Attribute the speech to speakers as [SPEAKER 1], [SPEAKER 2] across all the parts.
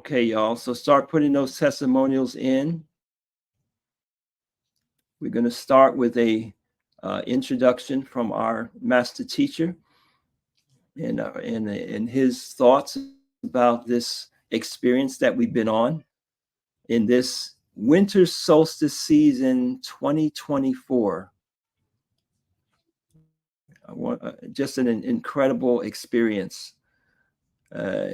[SPEAKER 1] Okay, y'all. So start putting those testimonials in. We're going to start with a introduction from our master teacher and his thoughts about this experience that we've been on in this winter solstice season 2024. Just an incredible experience.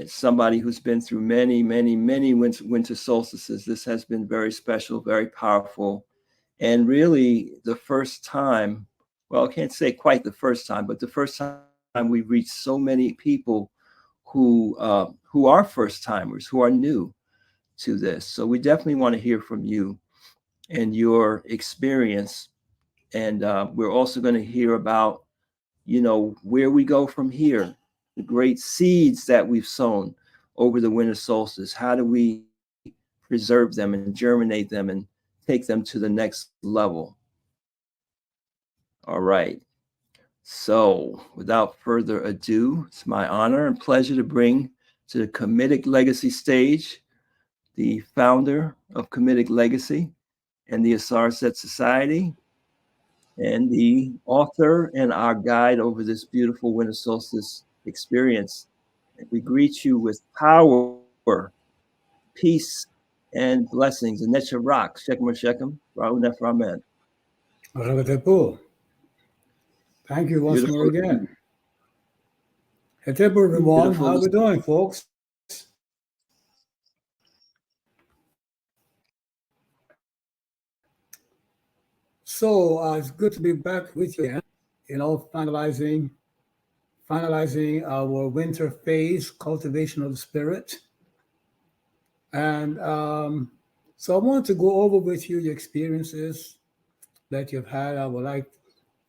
[SPEAKER 1] Somebody who's been through many winter solstices. This has been very special, very powerful, and really the first time, well, I can't say quite the first time, but the first time we've reached so many people who are first timers, who are new to this. So we definitely want to hear from you and your experience. And we're also going to hear about, where we go from here, the great seeds that we've sown over the winter solstice. How do we preserve them and germinate them and take them to the next level? All right. So without further ado, it's my honor and pleasure to bring to the Kamitic Legacy stage the founder of Kamitic Legacy and the Ausar Auset Society, and the author and our guide over this beautiful winter solstice experience. We greet you with power, peace, and blessings. And that's your rock, Shekhem Ur Shekhem, Un Nefer Amen.
[SPEAKER 2] Thank you once more again. Hetepu, everyone. How are we doing, folks? So it's good to be back with you again, finalizing our winter phase, cultivation of the spirit. And so I want to go over with you your experiences that you've had. I would like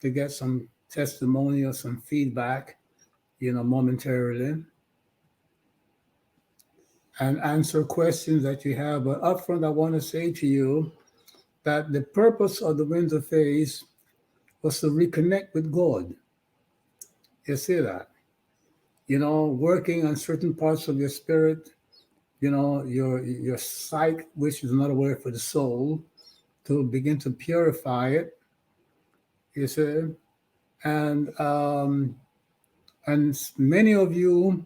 [SPEAKER 2] to get some testimonials, some feedback, momentarily, and answer questions that you have. But up front, I want to say to you that the purpose of the winter phase was to reconnect with God. You see that? Working on certain parts of your spirit, your psyche, which is another word for the soul, to begin to purify it. You see? And many of you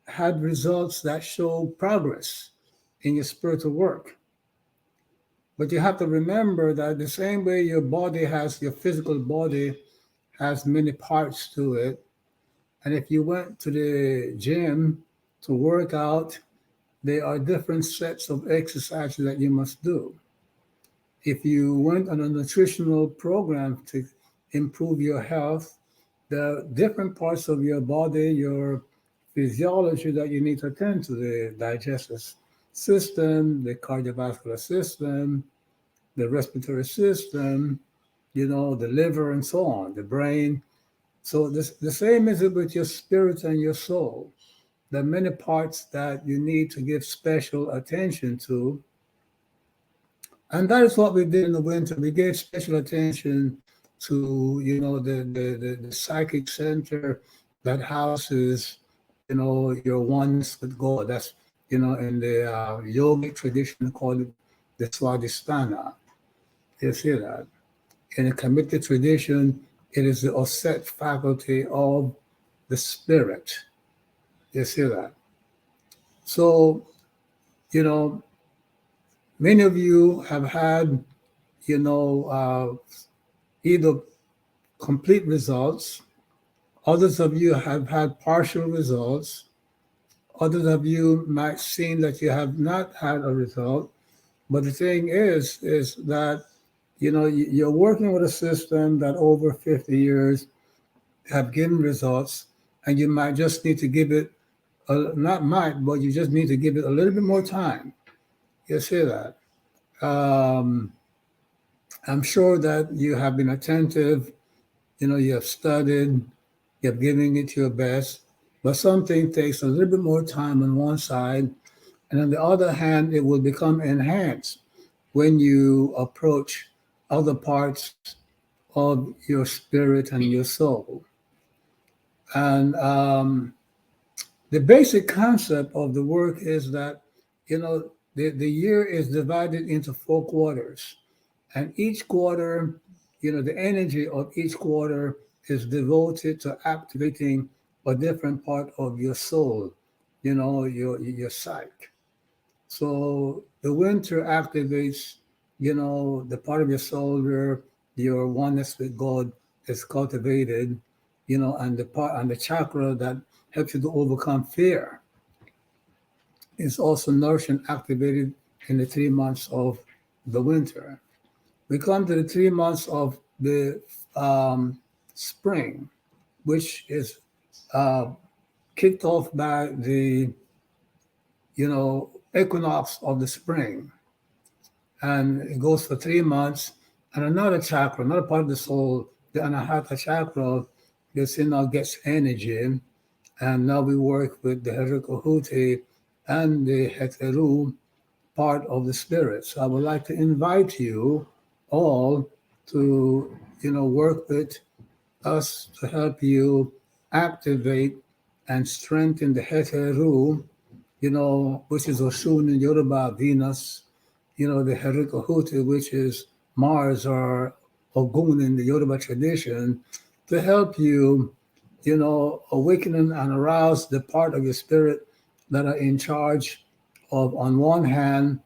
[SPEAKER 2] had results that show progress in your spiritual work. But you have to remember that the same way your physical body has many parts to it. And if you went to the gym to work out, there are different sets of exercises that you must do. If you went on a nutritional program to improve your health, there are different parts of your body, your physiology that you need to attend to: the digestive system, the cardiovascular system, the respiratory system, the liver, and so on, the brain. So the same is it with your spirit and your soul. There are many parts that you need to give special attention to. And that is what we did in the winter. We gave special attention to, the psychic center that houses, your oneness with God. That's, in the yogic tradition called it the Swadhisthana. You see that? In the Kamitic tradition, it is the Auset faculty of the spirit. You see that? So, many of you have had, either complete results. Others of you have had partial results. Others of you might seem that you have not had a result. But the thing is that, you're working with a system that over 50 years have given results, and you might just need to give it, but you just need to give it a little bit more time. You see that? I'm sure that you have been attentive, you have studied, you have given it your best, but something takes a little bit more time on one side, and on the other hand, it will become enhanced when you approach other parts of your spirit and your soul. And the basic concept of the work is that the year is divided into 4 quarters, and each quarter, the energy of each quarter is devoted to activating a different part of your soul, your psyche. So the winter activates, the part of your soul where your oneness with God is cultivated, and the chakra that helps you to overcome fear is also nourished and activated in the 3 months of the winter. We come to the 3 months of the spring, which is uh, kicked off by the equinox of the spring, and it goes for 3 months. And another chakra, another part of the soul, the Anahata chakra, this now gets energy, and now we work with the Herikohuti and the Heteru part of the spirit. So I would like to invite you all to, work with us to help you activate and strengthen the Heteru, which is Oshun in Yoruba, Venus, the Herikohuti, which is Mars or Ogun in the Yoruba tradition, to help you, awaken and arouse the part of your spirit that are in charge of, on one hand,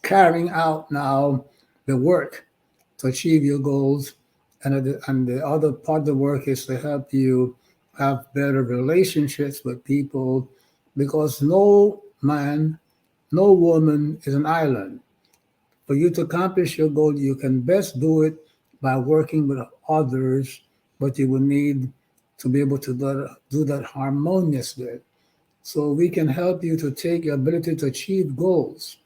[SPEAKER 2] carrying out now the work to achieve your goals, and the other part of the work is to help you have better relationships with people, because no man, no woman is an island. For you to accomplish your goal, you can best do it by working with others, but you will need to be able to do that harmoniously. So we can help you to take your ability to achieve goals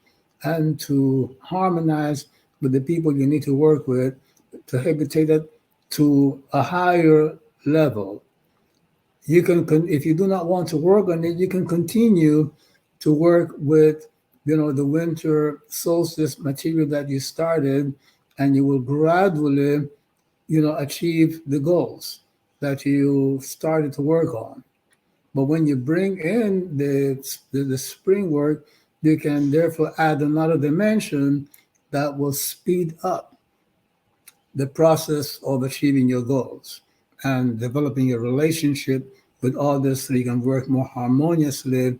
[SPEAKER 2] and to harmonize with the people you need to work with to help you take that to a higher level. You can, if you do not want to work on it, you can continue to work with, the winter solstice material that you started, and you will gradually, achieve the goals that you started to work on. But when you bring in the spring work, you can therefore add another dimension that will speed up the process of achieving your goals and developing a relationship with others so you can work more harmoniously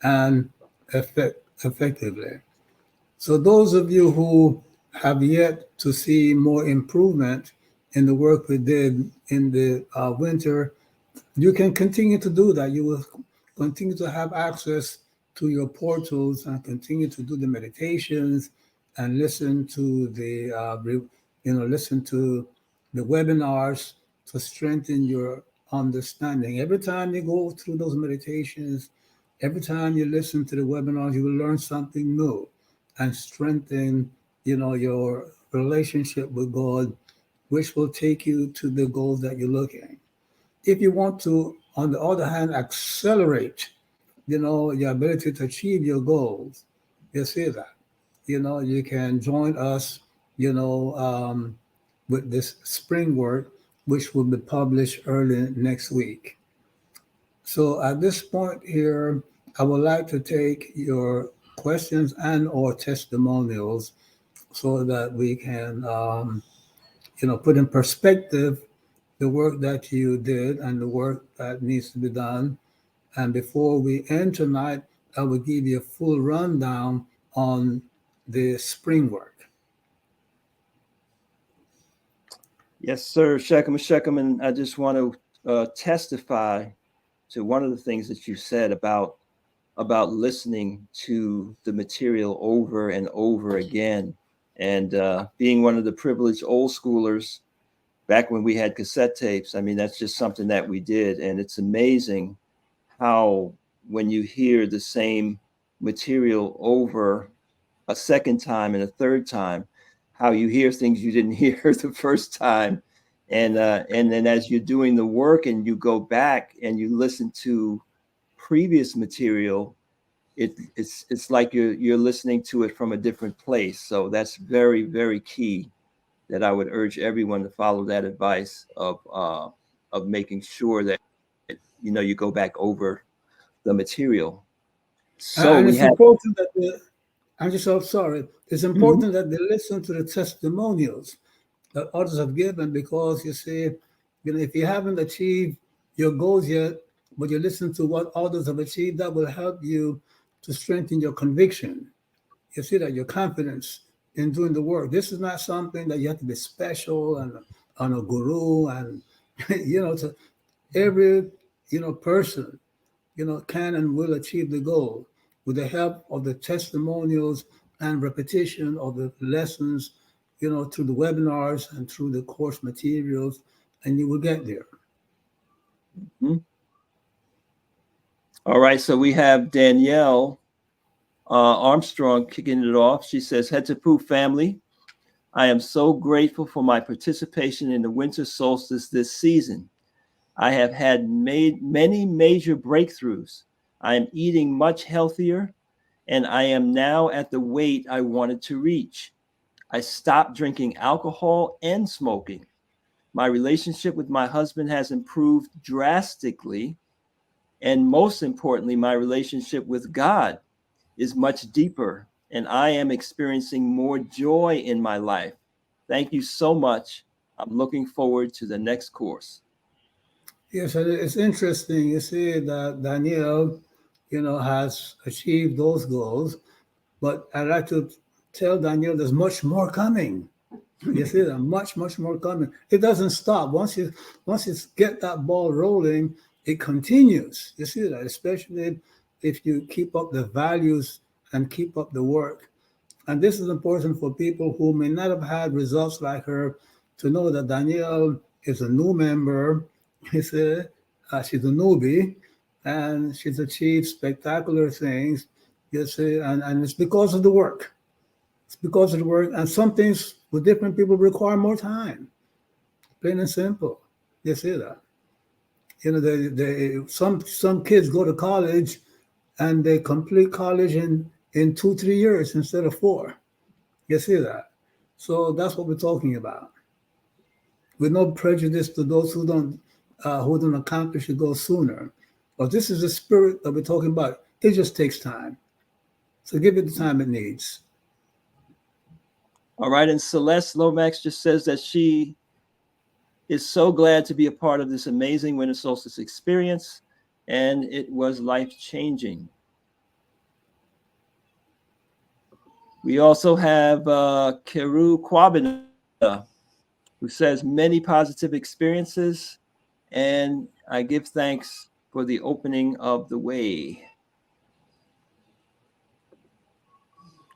[SPEAKER 2] and effectively. So those of you who have yet to see more improvement in the work we did in the winter, you can continue to do that. You will continue to have access to your portals and continue to do the meditations and listen to listen to the webinars to strengthen your understanding. Every time you go through those meditations, every time you listen to the webinars, you will learn something new and strengthen, your relationship with God, which will take you to the goals that you're looking. If you want to, on the other hand, accelerate, your ability to achieve your goals, you see that, you can join us, with this spring work, which will be published early next week. So at this point here, I would like to take your questions and or testimonials so that we can, put in perspective the work that you did and the work that needs to be done. And before we end tonight, I will give you a full rundown on the spring work.
[SPEAKER 1] Yes, sir. Shekhem Ur Shekhem, and I just want to testify to one of the things that you said about listening to the material over and over again, and being one of the privileged old schoolers back when we had cassette tapes. I mean, that's just something that we did, and it's amazing how when you hear the same material over a second time and a third time, how you hear things you didn't hear the first time. And then as you're doing the work and you go back and you listen to previous material, it's like you're listening to it from a different place. So that's very, very key, that I would urge everyone to follow that advice of making sure that you go back over the material. So
[SPEAKER 2] And
[SPEAKER 1] we
[SPEAKER 2] it's
[SPEAKER 1] have.
[SPEAKER 2] important that I'm just so sorry. It's
[SPEAKER 1] Mhm.
[SPEAKER 2] important that they listen to the testimonials that others have given, because you see, if you haven't achieved your goals yet, but you listen to what others have achieved, that will help you to strengthen your conviction. You see that your confidence in doing the work. This is not something that you have to be special and a guru and to every person can and will achieve the goal with the help of the testimonials and repetition of the lessons, through the webinars and through the course materials, and you will get there.
[SPEAKER 1] Mhm. All right, so we have Danielle Armstrong kicking it off. She says, "Head to Pooh family. I am so grateful for my participation in the winter solstice this season. I have had made many major breakthroughs. I am eating much healthier, and I am now at the weight I wanted to reach. I stopped drinking alcohol and smoking. My relationship with my husband has improved drastically, and most importantly, my relationship with God is much deeper, and I am experiencing more joy in my life. Thank you so much. I'm looking forward to the next course."
[SPEAKER 2] Yes, and it's interesting. You see that Danielle, has achieved those goals, but I'd like to tell Danielle there's much more coming. You see that much more coming. It doesn't stop. Once you get that ball rolling, it continues. You see that, especially if you keep up the values and keep up the work. And this is important for people who may not have had results like her to know that Danielle is a new member. You see, she's a newbie, and she's achieved spectacular things. You see, and it's because of the work. It's because of the work, and some things with different people require more time. Plain and simple. You see that. Some kids go to college and they complete college in 2 3 years instead of 4. You see that. So that's what we're talking about. With no prejudice to those who don't accomplish the goal sooner. But this is the spirit that we're talking about. It just takes time. So give it the time it needs.
[SPEAKER 1] All right, and Celeste Lomax just says that she is so glad to be a part of this amazing winter solstice experience, and it was life-changing. We also have Keru Kwabena, who says many positive experiences, and I give thanks for the opening of the way.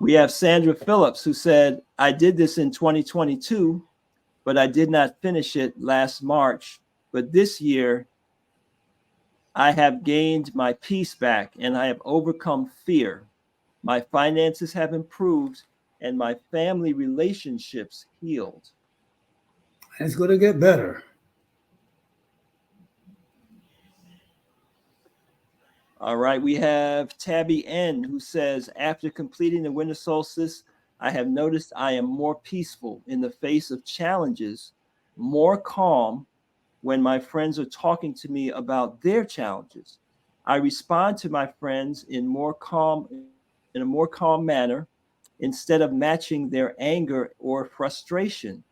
[SPEAKER 1] We have Sandra Phillips, who said, "I did this in 2022, but I did not finish it last March. But this year, I have gained my peace back and I have overcome fear. My finances have improved and my family relationships healed."
[SPEAKER 2] And it's going to get better.
[SPEAKER 1] All right, we have Tabby N, who says, "After completing the winter solstice, I have noticed I am more peaceful in the face of challenges, more calm when my friends are talking to me about their challenges. I respond to my friends in a more calm manner instead of matching their anger or frustration.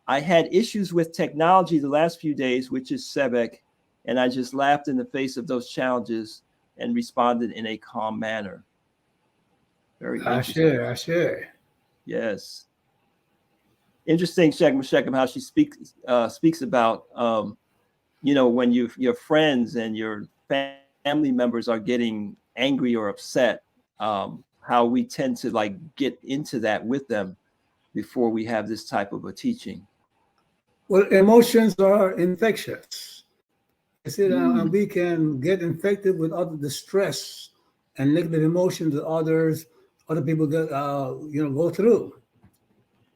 [SPEAKER 1] I had issues with technology the last few days, which is Sebek, and I just laughed in the face of those challenges and responded in a calm manner." Very
[SPEAKER 2] I
[SPEAKER 1] interesting.
[SPEAKER 2] share, I share.
[SPEAKER 1] Yes. Interesting, Shekhem, how she speaks about when your friends and your family members are getting angry or upset, how we tend to like get into that with them before we have this type of a teaching.
[SPEAKER 2] Well, emotions are infectious. You see, and
[SPEAKER 1] Mm,
[SPEAKER 2] we can get infected with other the stress and negative emotions that other people go through.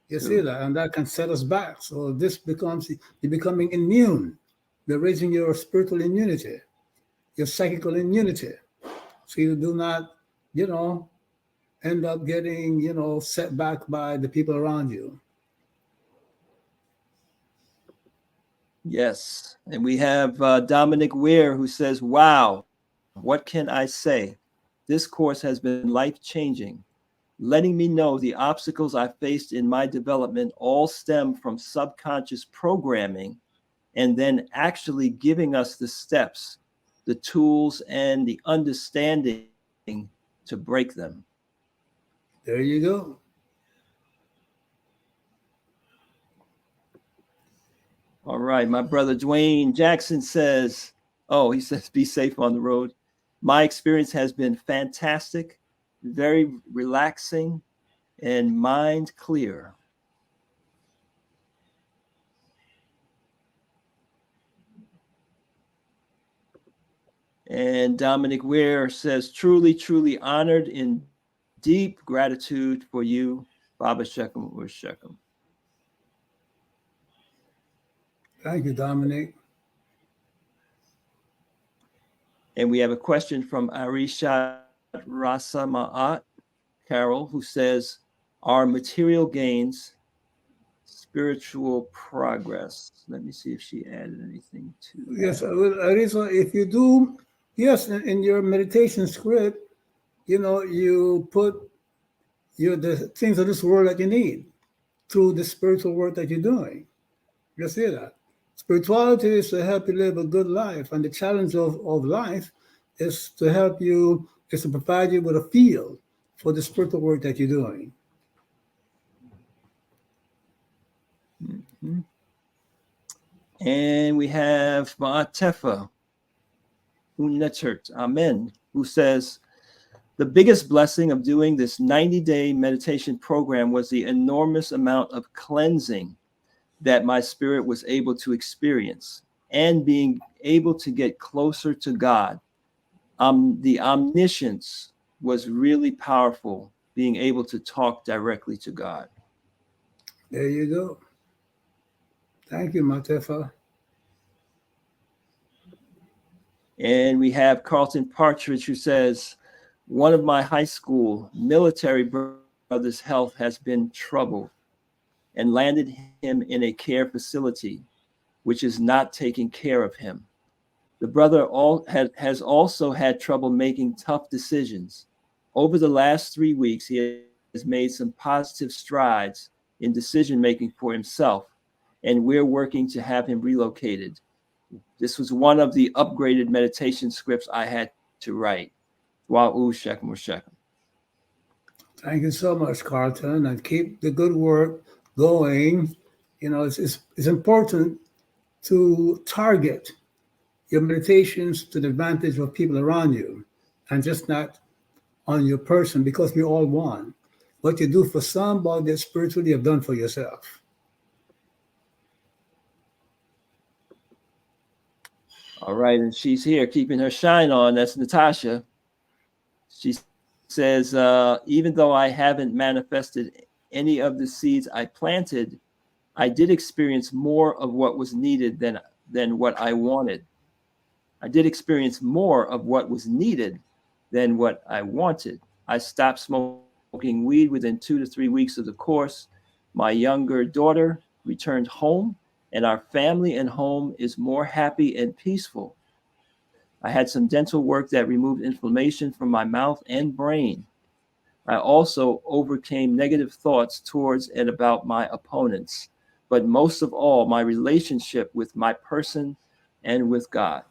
[SPEAKER 2] You see
[SPEAKER 1] true.
[SPEAKER 2] that, and that can set us back. So this becomes you're becoming immune. You're raising your spiritual immunity, your psychical immunity. So you do not, you know, end up getting, set back by the people around you.
[SPEAKER 1] Yes. And we have Dominic Weir, who says, "Wow, what can I say? This course has been life-changing, letting me know the obstacles I faced in my development all stem from subconscious programming, and then actually giving us the steps, the tools, and the understanding to break them.
[SPEAKER 2] There you go.
[SPEAKER 1] All right, my brother Dwayne Jackson says, he says, be safe on the road. My experience has been fantastic, very relaxing, and mind clear. And Dominic Ware says, truly, truly honored in deep gratitude for you, Baba Shekhem Ur Shekhem.
[SPEAKER 2] Thank you, Dominic.
[SPEAKER 1] And we have a question from Arishat Rasa Ma'at Carol, who says, are material gains spiritual progress? Let me see if she added anything to that.
[SPEAKER 2] Yes, Arisa, if you do, yes, in your meditation script, you put the things of this world that you need through the spiritual work that you're doing. You see that? Spirituality is to help you live a good life, and the challenge of life is to provide you with a field for the spiritual work that you're doing.
[SPEAKER 1] Mm-hmm. And we have Ma'atefa, Un Nefer Amen, who says, the biggest blessing of doing this 90-day meditation program was the enormous amount of cleansing that my spirit was able to experience, and being able to get closer to God. The omniscience was really powerful, being able to talk directly to God.
[SPEAKER 2] There you go. Thank you, Matefa.
[SPEAKER 1] And we have Carlton Partridge, who says, one of my high school military brother's health has been troubled, and landed him in a care facility, which is not taking care of him. The brother has also had trouble making tough decisions. Over the last 3 weeks, he has made some positive strides in decision making for himself, and we're working to have him relocated. This was one of the upgraded meditation scripts I had to write. Wow, Shekhem Ur Shekhem.
[SPEAKER 2] Thank you so much, Carlton, and keep the good work going. It's important to target your meditations to the advantage of people around you, and just not on your person, because we're all one. What you do for somebody that spiritually you have done for yourself.
[SPEAKER 1] All right, and she's here keeping her shine on. That's Natasha. She says, even though I haven't manifested any of the seeds I planted, I did experience more of what was needed than what I wanted. I did experience more of what was needed than what I wanted. I stopped smoking weed within 2 to 3 weeks of the course. My younger daughter returned home, and our family and home is more happy and peaceful. I had some dental work that removed inflammation from my mouth and brain. I also overcame negative thoughts towards and about my opponents, but most of all, my relationship with my person and with God.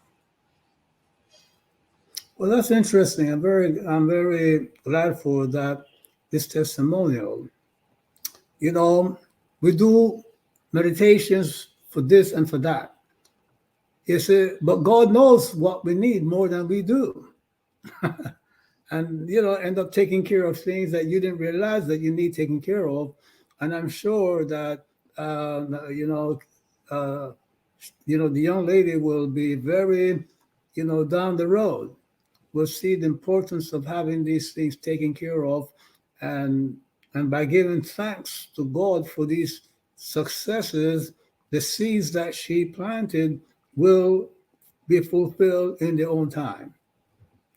[SPEAKER 2] Well, that's interesting. I'm very glad for that, this testimonial. We do meditations for this and for that. You see, but God knows what we need more than we do. And end up taking care of things that you didn't realize that you need taken care of. And I'm sure that the young lady will be very, down the road, will see the importance of having these things taken care of, and by giving thanks to God for these successes, the seeds that she planted will be fulfilled in their own time.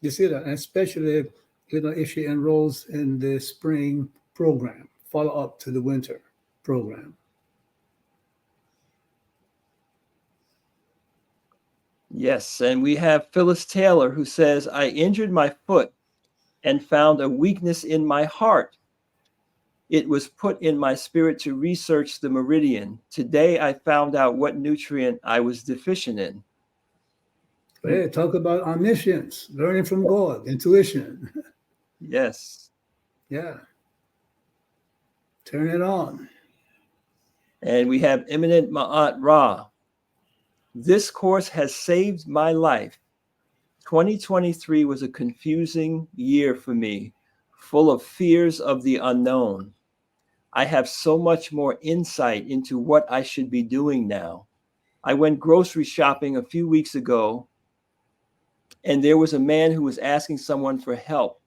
[SPEAKER 2] You see that, and especially if she enrolls in the spring program, follow up to the winter program.
[SPEAKER 1] Yes, and we have Phyllis Taylor, who says, I injured my foot and found a weakness in my heart. It was put in my spirit to research the meridian. Today I found out what nutrient I was deficient in.
[SPEAKER 2] Hey, talk about omniscience, learning from God, intuition.
[SPEAKER 1] Yes.
[SPEAKER 2] Yeah. Turn it on.
[SPEAKER 1] And we have Imminent Ma'at Ra. This course has saved my life. 2023 was a confusing year for me, full of fears of the unknown. I have so much more insight into what I should be doing now. I went grocery shopping a few weeks ago, and there was a man who was asking someone to help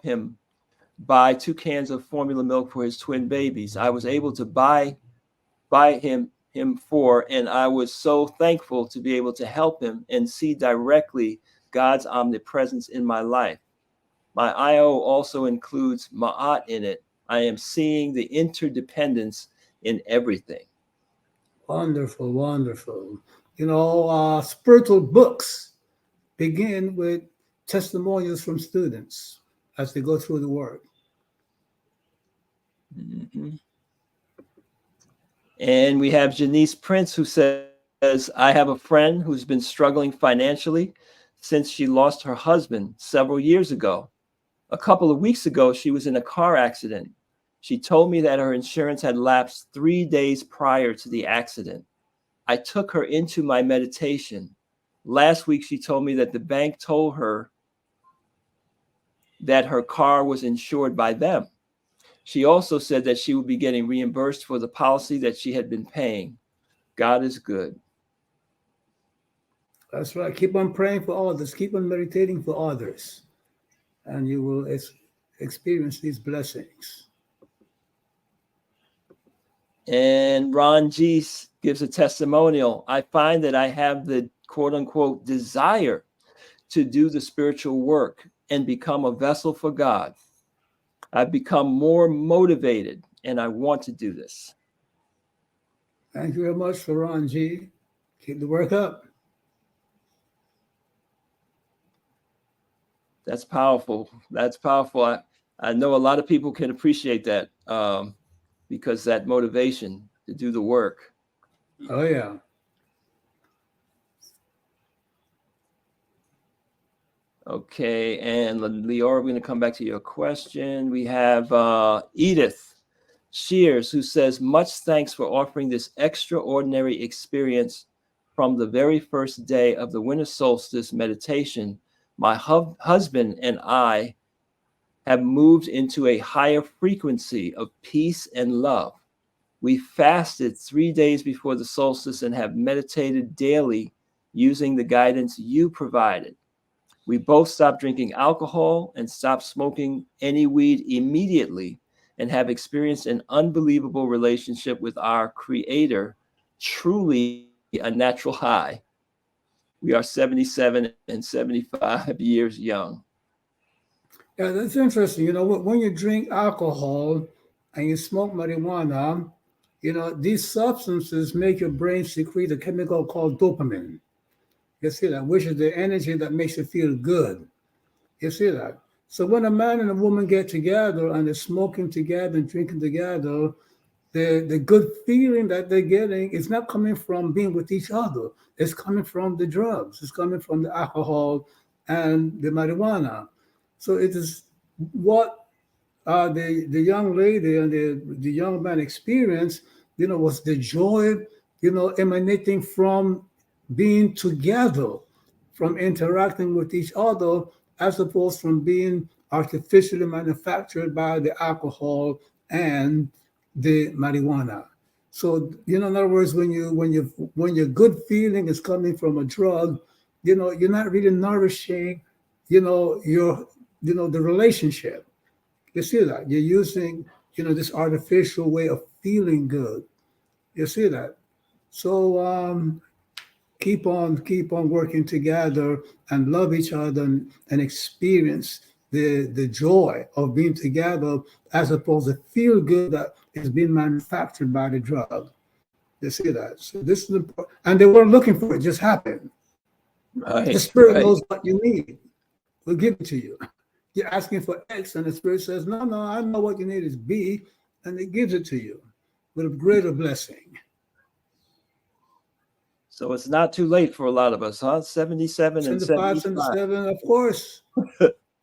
[SPEAKER 1] him buy 2 cans of formula milk for his twin babies. I was able to buy him 4, and I was so thankful to be able to help him and see directly God's omnipresence in my life. My IO also includes Ma'at in it. I am seeing the interdependence in everything.
[SPEAKER 2] Wonderful, wonderful. Spiritual books begin with testimonials from students as they go through the work.
[SPEAKER 1] Mm-hmm. And we have Janice Prince, who says, I have a friend who's been struggling financially since she lost her husband several years ago. A couple of weeks ago, she was in a car accident. She told me that her insurance had lapsed 3 days prior to the accident. I took her into my meditation. Last week, she told me that the bank told her that her car was insured by them. She also said that she would be getting reimbursed for the policy that she had been paying. God is good.
[SPEAKER 2] That's right. Keep on praying for others. Keep on meditating for others. And you will experience these blessings.
[SPEAKER 1] And Ron G gives a testimonial. I find that I have the quote unquote desire to do the spiritual work and become a vessel for God. I've become more motivated and I want to do this.
[SPEAKER 2] Thank you very much for Ron G. Keep the work up.
[SPEAKER 1] That's powerful. That's powerful. I know a lot of people can appreciate that because that motivation to do the work.
[SPEAKER 2] Oh, yeah.
[SPEAKER 1] Okay, and Leora, we're going to come back to your question. We have Edith Shears, who says, much thanks for offering this extraordinary experience from the very first day of the winter solstice meditation. My husband and I have moved into a higher frequency of peace and love. We fasted 3 days before the solstice and have meditated daily using the guidance you provided. We both stopped drinking alcohol and stopped smoking any weed immediately and have experienced an unbelievable relationship with our Creator, truly a natural high. We are 77 and 75 years young.
[SPEAKER 2] Yeah, that's interesting. When you drink alcohol and you smoke marijuana, these substances make your brain secrete a chemical called dopamine. You see that, which is the energy that makes you feel good. You see that. So when a man and a woman get together and they're smoking together and drinking together, the good feeling that they're getting is not coming from being with each other. It's coming from the drugs. It's coming from the alcohol and the marijuana. So it is what the young lady and the young man experienced, was the joy, emanating from being together, from interacting with each other, as opposed from being artificially manufactured by the alcohol and the marijuana. So, in other words, when your good feeling is coming from a drug, you're not really nourishing, the relationship. You see that you're using, this artificial way of feeling good. You see that. So keep on working together and love each other and experience the joy of being together, as opposed to feel good that is being manufactured by the drug. You see that. So this is important. And they weren't looking for it, just happened.
[SPEAKER 1] Right.
[SPEAKER 2] The Spirit knows what you need. We'll give it to you. you're asking for X, and the Spirit says, no, no, I know what you need is B, and it gives it to you with a greater blessing.
[SPEAKER 1] So it's not too late for a lot of us, huh? 77 and
[SPEAKER 2] 75,
[SPEAKER 1] 75.
[SPEAKER 2] 77, of course.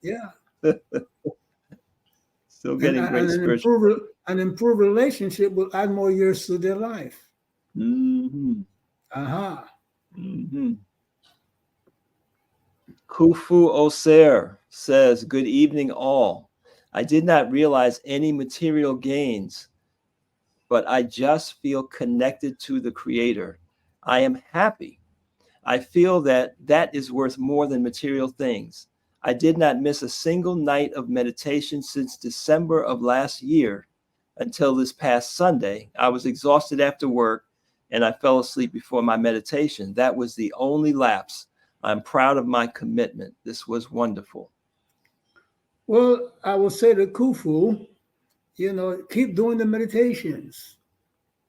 [SPEAKER 2] Yeah.
[SPEAKER 1] Still getting great spiritual.
[SPEAKER 2] An improved relationship will add more years to their life.
[SPEAKER 1] Mm-hmm.
[SPEAKER 2] Uh-huh.
[SPEAKER 1] Mm-hmm. Kufu Oser says, good evening all. I did not realize any material gains, but I just feel connected to the Creator. I am happy. I feel that that is worth more than material things. I did not miss a single night of meditation since December of last year until this past Sunday. I was exhausted after work and I fell asleep before my meditation. That was the only lapse. I'm proud of my commitment. This was wonderful.
[SPEAKER 2] Well, I will say to Kufu, keep doing the meditations.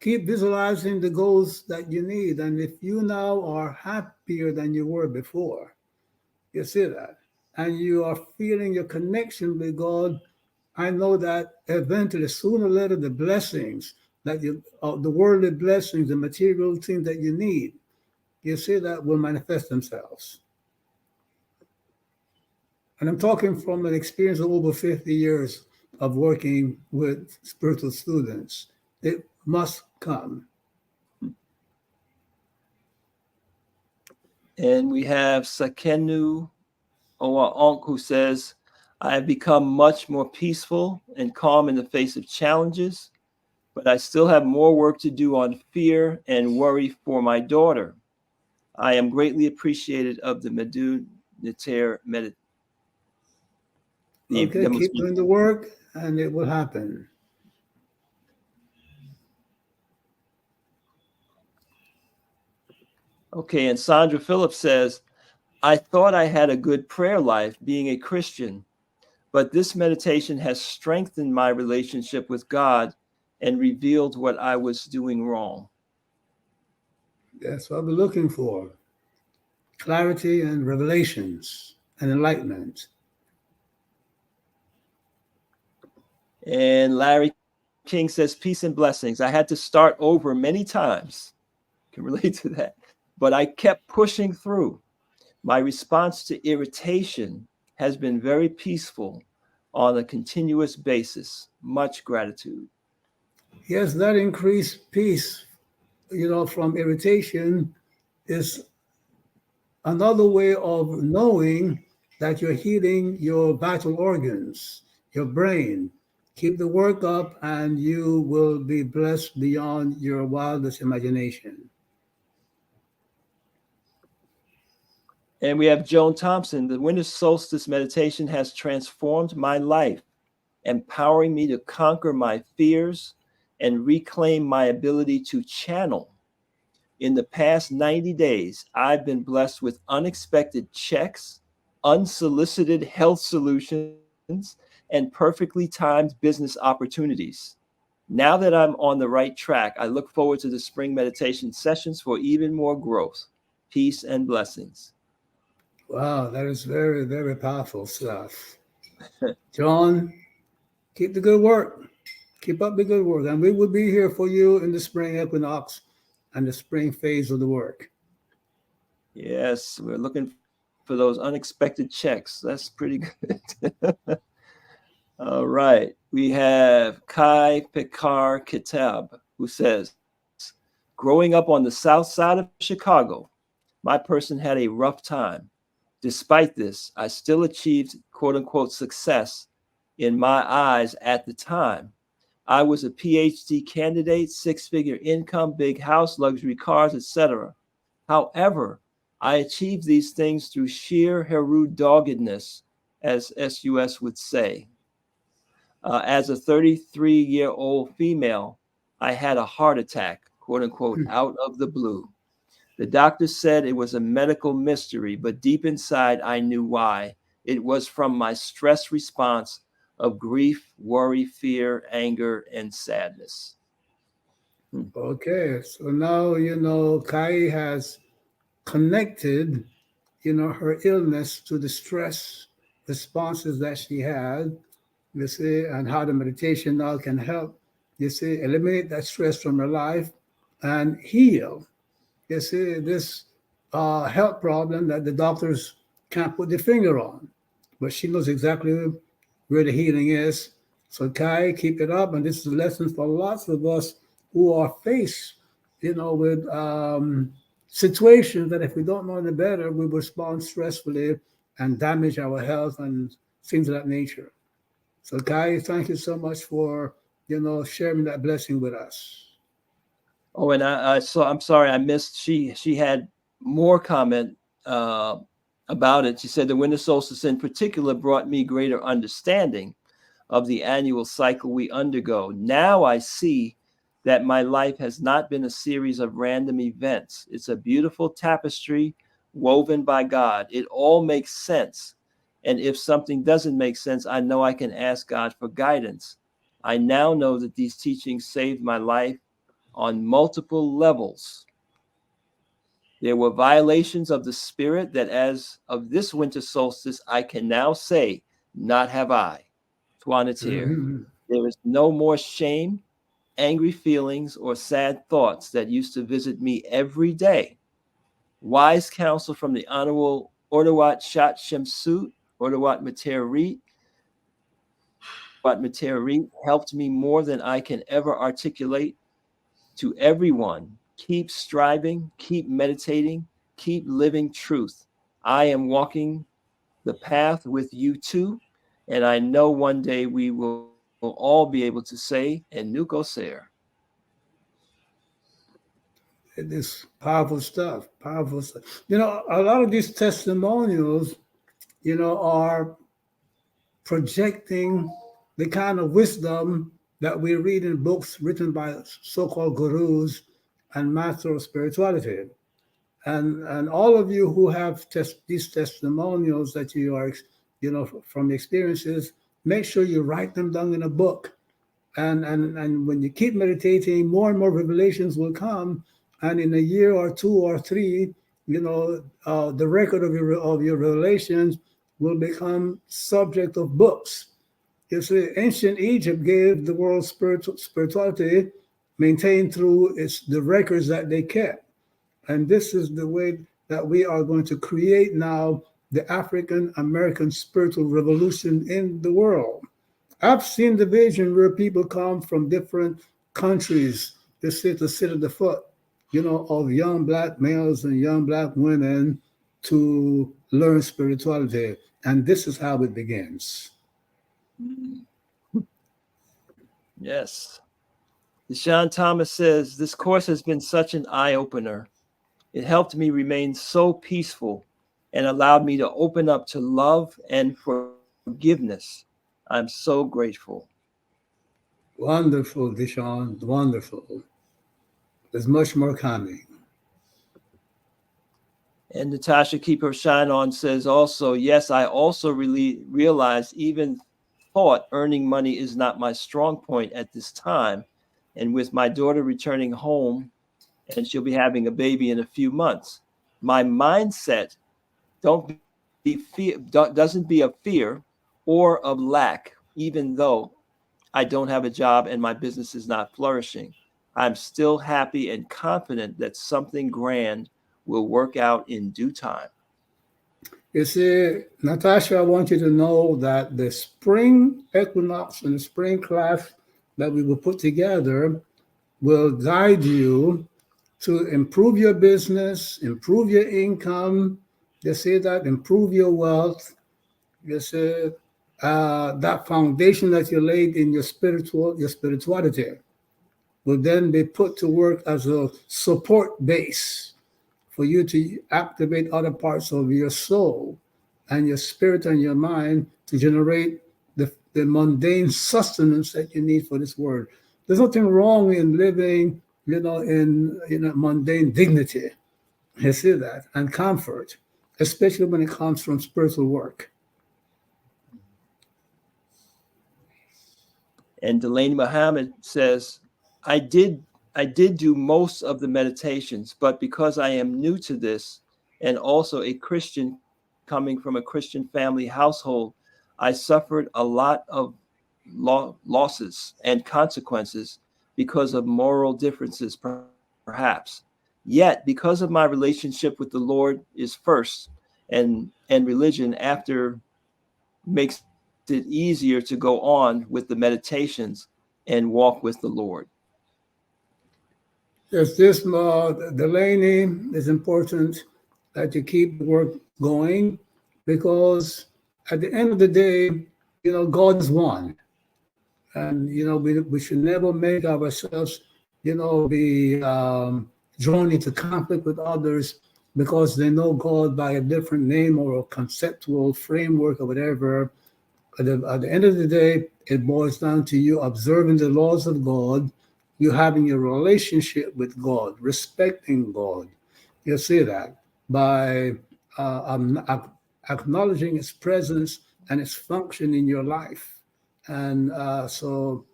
[SPEAKER 2] Keep visualizing the goals that you need. And if you now are happier than you were before, you see that, and you are feeling your connection with God, I know that eventually, sooner or later, the blessings the worldly blessings, the material things that you need, you see that will manifest themselves. And I'm talking from an experience of over 50 years of working with spiritual students. It must come.
[SPEAKER 1] And we have Sakenu Owaonk who says, I have become much more peaceful and calm in the face of challenges, but I still have more work to do on fear and worry for my daughter. I am greatly appreciated of the Metu Neter Series.
[SPEAKER 2] Okay, keep doing the work and it will happen.
[SPEAKER 1] Okay, and Sandra Phillips says, I thought I had a good prayer life being a Christian, but this meditation has strengthened my relationship with God and revealed what I was doing wrong.
[SPEAKER 2] That's what we're looking for. Clarity and revelations and enlightenment.
[SPEAKER 1] And Larry King says, peace and blessings. I had to start over many times. Can relate to that. But I kept pushing through. My response to irritation has been very peaceful on a continuous basis. Much gratitude.
[SPEAKER 2] Yes, that increased peace, from irritation is another way of knowing that you're healing your vital organs, your brain. Keep the work up and you will be blessed beyond your wildest imagination.
[SPEAKER 1] And we have Joan Thompson. The winter solstice meditation has transformed my life, empowering me to conquer my fears and reclaim my ability to channel. In the past 90 days, I've been blessed with unexpected checks, unsolicited health solutions, and perfectly timed business opportunities. Now that I'm on the right track, I look forward to the spring meditation sessions for even more growth. Peace and blessings.
[SPEAKER 2] Wow, that is very, very powerful stuff. John, keep the good work. Keep up the good work. And we will be here for you in the spring equinox and the spring phase of the work.
[SPEAKER 1] Yes, we're looking for those unexpected checks. That's pretty good. All right. We have Kai Pekar Kitab, who says, growing up on the south side of Chicago, my person had a rough time. Despite this, I still achieved quote unquote success in my eyes at the time. I was a PhD candidate, six-figure income, big house, luxury cars, etc. However, I achieved these things through sheer Heru doggedness, as SUS would say. As a 33-year-old female, I had a heart attack, quote unquote, out of the blue. The doctor said it was a medical mystery, but deep inside, I knew why. It was from my stress response of grief, worry, fear, anger, and sadness.
[SPEAKER 2] Okay, so now Kai has connected her illness to the stress responses that she had, you see, and how the meditation now can help, you see, eliminate that stress from her life and heal, you see, this health problem that the doctors can't put their finger on. But she knows exactly where the healing is. So, Kai, keep it up. And this is a lesson for lots of us who are faced, with situations that if we don't know any better, we respond stressfully and damage our health and things of that nature. So, Kai, thank you so much for, sharing that blessing with us.
[SPEAKER 1] Oh, and I saw. I'm sorry, I missed. She had more comment uh, about it. She said the winter solstice in particular brought me greater understanding of the annual cycle we undergo. Now I see that my life has not been a series of random events. It's a beautiful tapestry woven by God. It all makes sense. And if something doesn't make sense, I know I can ask God for guidance. I now know that these teachings saved my life on multiple levels. There were violations of the spirit that, as of this winter solstice, I can now say, not have I. Trinidad.
[SPEAKER 2] Mhm.
[SPEAKER 1] There is no more shame, angry feelings, or sad thoughts that used to visit me every day. Wise counsel from the Honorable Ordawat Shat Shemsut, Ordawat Materit helped me more than I can ever articulate. To everyone, keep striving, keep meditating, keep living truth. I am walking the path with you too, and I know one day we will all be able to say, and Nuko Ser.
[SPEAKER 2] It is powerful stuff, powerful stuff. A lot of these testimonials, are projecting the kind of wisdom that we read in books written by so-called gurus and master of spirituality. And all of you who have these testimonials that you are, from experiences, make sure you write them down in a book. And when you keep meditating, more and more revelations will come. And in a year or two or three, the record of your revelations will become subject of books. You see, ancient Egypt gave the world spirituality maintained through the records that they kept. And this is the way that we are going to create now the African American spiritual revolution in the world. I've seen the vision where people come from different countries to sit at the foot, of young black males and young black women to learn spirituality. And this is how it begins.
[SPEAKER 1] Yes. Deshaun Thomas says, this course has been such an eye opener. It helped me remain so peaceful and allowed me to open up to love and forgiveness. I'm so grateful.
[SPEAKER 2] Wonderful, Deshaun, wonderful. There's much more coming.
[SPEAKER 1] And Natasha Keep Her Shine On says also, yes, I also really realized, even thought earning money is not my strong point at this time. And with my daughter returning home, and she'll be having a baby in a few months, my mindset doesn't be of fear or of lack, even though I don't have a job and my business is not flourishing. I'm still happy and confident that something grand will work out in due time.
[SPEAKER 2] You see, Natasha, I want you to know that the spring equinox and the spring class that we will put together will guide you to improve your business, improve your income. You see that, improve your wealth. You see that foundation that you laid in your spirituality will then be put to work as a support base for you to activate other parts of your soul and your spirit and your mind to generate the mundane sustenance that you need for this world. There's nothing wrong in living, in a mundane dignity. You see that, and comfort, especially when it comes from spiritual work.
[SPEAKER 1] And Delaney Muhammad says, I did I did do most of the meditations, but because I am new to this and also a Christian coming from a Christian family household, I suffered a lot of losses and consequences because of moral differences, perhaps. Yet, because of my relationship with the Lord is first, and religion after, makes it easier to go on with the meditations and walk with the Lord.
[SPEAKER 2] Yes, this, Delaney, is important that you keep the work going, because at the end of the day, God is one. And, we should never make ourselves, be drawn into conflict with others because they know God by a different name or a conceptual framework or whatever. At the end of the day, it boils down to you observing the laws of God, you having a relationship with God, respecting God. You see that by acknowledging His presence and His function in your life. And so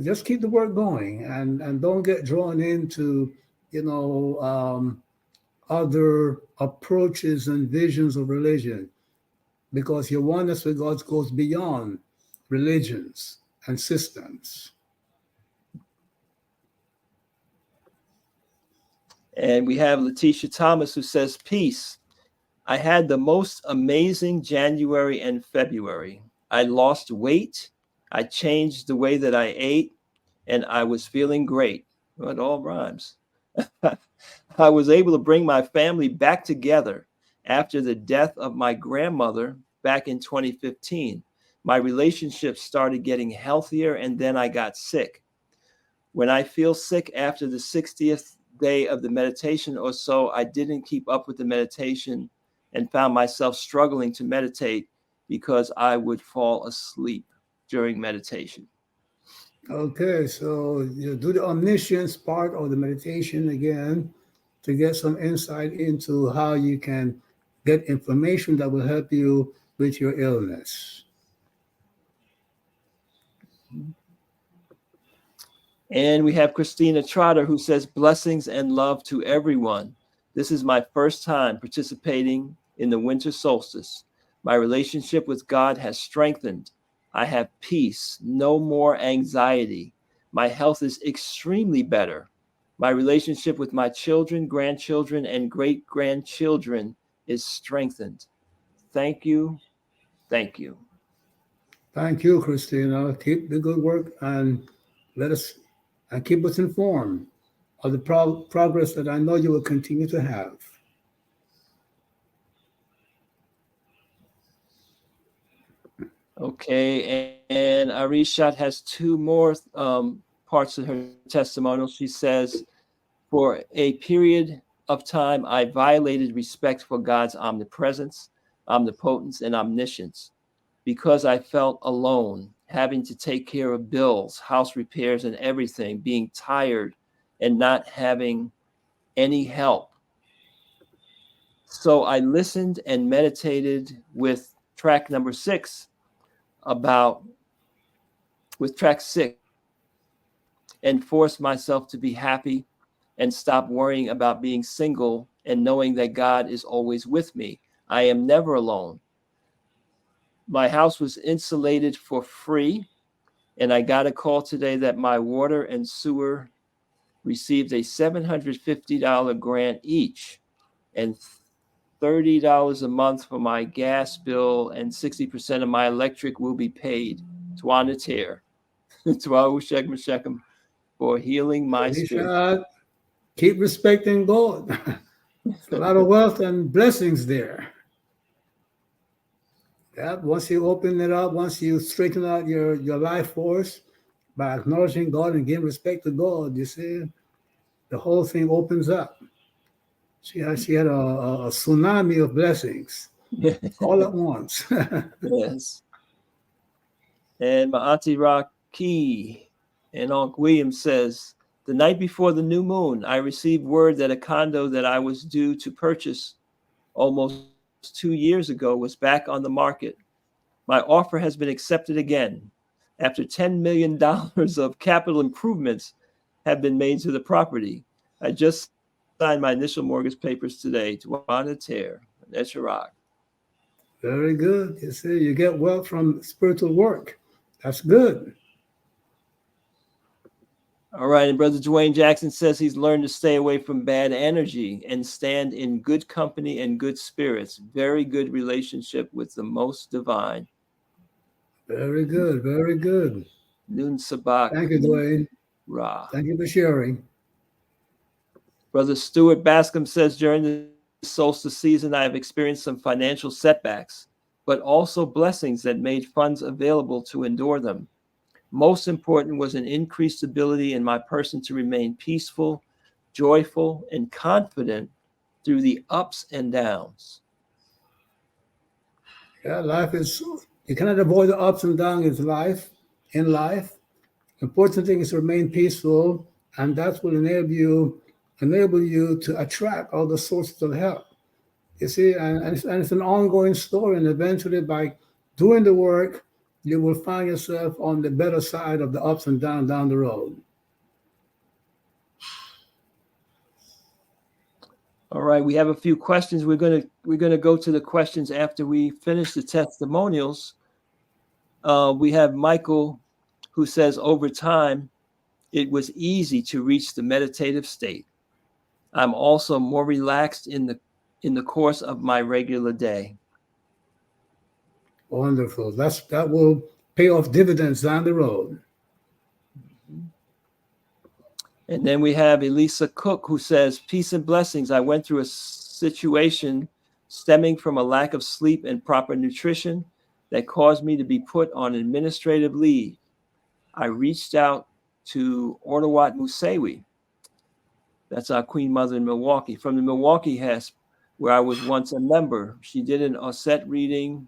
[SPEAKER 2] just keep the work going, and don't get drawn into, other approaches and visions of religion, because your oneness with God goes beyond religions and systems.
[SPEAKER 1] And we have Letitia Thomas, who says, peace. I had the most amazing January and February. I lost weight. I changed the way that I ate, and I was feeling great. Well, it all rhymes. I was able to bring my family back together after the death of my grandmother back in 2015. My relationships started getting healthier, and then I got sick. When I feel sick after the 60th day of the meditation or so, I didn't keep up with the meditation and found myself struggling to meditate because I would fall asleep during meditation.
[SPEAKER 2] Okay, so you do the omniscience part of the meditation again to get some insight into how you can get information that will help you with your illness.
[SPEAKER 1] And we have Christina Trotter, who says, blessings and love to everyone. This is my first time participating in the winter solstice. My relationship with God has strengthened. I have peace, no more anxiety. My health is extremely better. My relationship with my children, grandchildren, and great-grandchildren is strengthened. Thank you. Thank you.
[SPEAKER 2] Thank you, Christina. Keep the good work, and let us and keep us informed of the progress that I know you will continue to have.
[SPEAKER 1] Okay, and Arishat has two more parts of her testimonial. She says, for a period of time, I violated respect for God's omnipresence, omnipotence, and omniscience because I felt alone, having to take care of bills, house repairs, and everything, being tired and not having any help. So I listened and meditated with track 6 and forced myself to be happy and stop worrying about being single and knowing that God is always with me. I am never alone. My house was insulated for free, and I got a call today that my water and sewer received a $750 grant each, and $30 a month for my gas bill, and 60% of my electric will be paid. Un Neter Shekhem for healing my spirit.
[SPEAKER 2] Keep respecting God. A lot of wealth and blessings there. Yeah, once you open it up, once you straighten out your life force by acknowledging God and giving respect to God, you see, the whole thing opens up. She had a tsunami of blessings all at once.
[SPEAKER 1] Yes. And my auntie Rocky and Uncle William says, the night before the new moon, I received word that a condo that I was due to purchase almost 2 years ago was back on the market. My offer has been accepted again after $10 million of capital improvements have been made to the property. I just signed my initial mortgage papers today to Un Neter Series.
[SPEAKER 2] Very good. You see, you get wealth from spiritual work. That's good.
[SPEAKER 1] All right. And Brother Dwayne Jackson says he's learned to stay away from bad energy and stand in good company and good spirits. Very good relationship with the most divine.
[SPEAKER 2] Very good. Very good.
[SPEAKER 1] Nun Sabak.
[SPEAKER 2] Thank you, Dwayne.
[SPEAKER 1] Ra.
[SPEAKER 2] Thank you for sharing.
[SPEAKER 1] Brother Stuart Bascom says during the solstice season, I have experienced some financial setbacks, but also blessings that made funds available to endure them. Most important was an increased ability in my person to remain peaceful, joyful, and confident through the ups and downs.
[SPEAKER 2] Yeah, life is, you cannot avoid the ups and downs in life. Important thing is to remain peaceful, and that will enable you to attract all the sources of help. You see, and it's an ongoing story, and eventually by doing the work, you will find yourself on the better side of the ups and downs down the road.
[SPEAKER 1] All right, we have a few questions. We're gonna go to the questions after we finish the testimonials. We have Michael, who says over time, it was easy to reach the meditative state. I'm also more relaxed in the course of my regular day.
[SPEAKER 2] Wonderful. That will pay off dividends down the road.
[SPEAKER 1] And then we have Elisa Cook, who says, peace and blessings. I went through a situation stemming from a lack of sleep and proper nutrition that caused me to be put on administrative leave. I reached out to Ordawat Musewi. That's our Queen Mother in Milwaukee, from the Milwaukee HESP, where I was once a member. She did an Auset reading,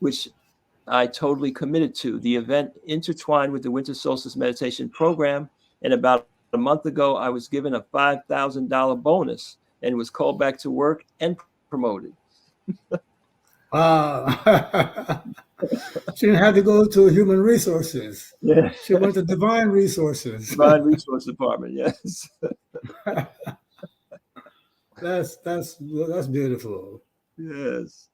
[SPEAKER 1] which I totally committed to. The event intertwined with the Winter Solstice Meditation Program, and about a month ago, I was given a $5,000 bonus and was called back to work and promoted.
[SPEAKER 2] She didn't have to go to human resources.
[SPEAKER 1] Yeah.
[SPEAKER 2] She went to divine resources.
[SPEAKER 1] Divine Resource Department, yes.
[SPEAKER 2] That's beautiful.
[SPEAKER 1] Yes.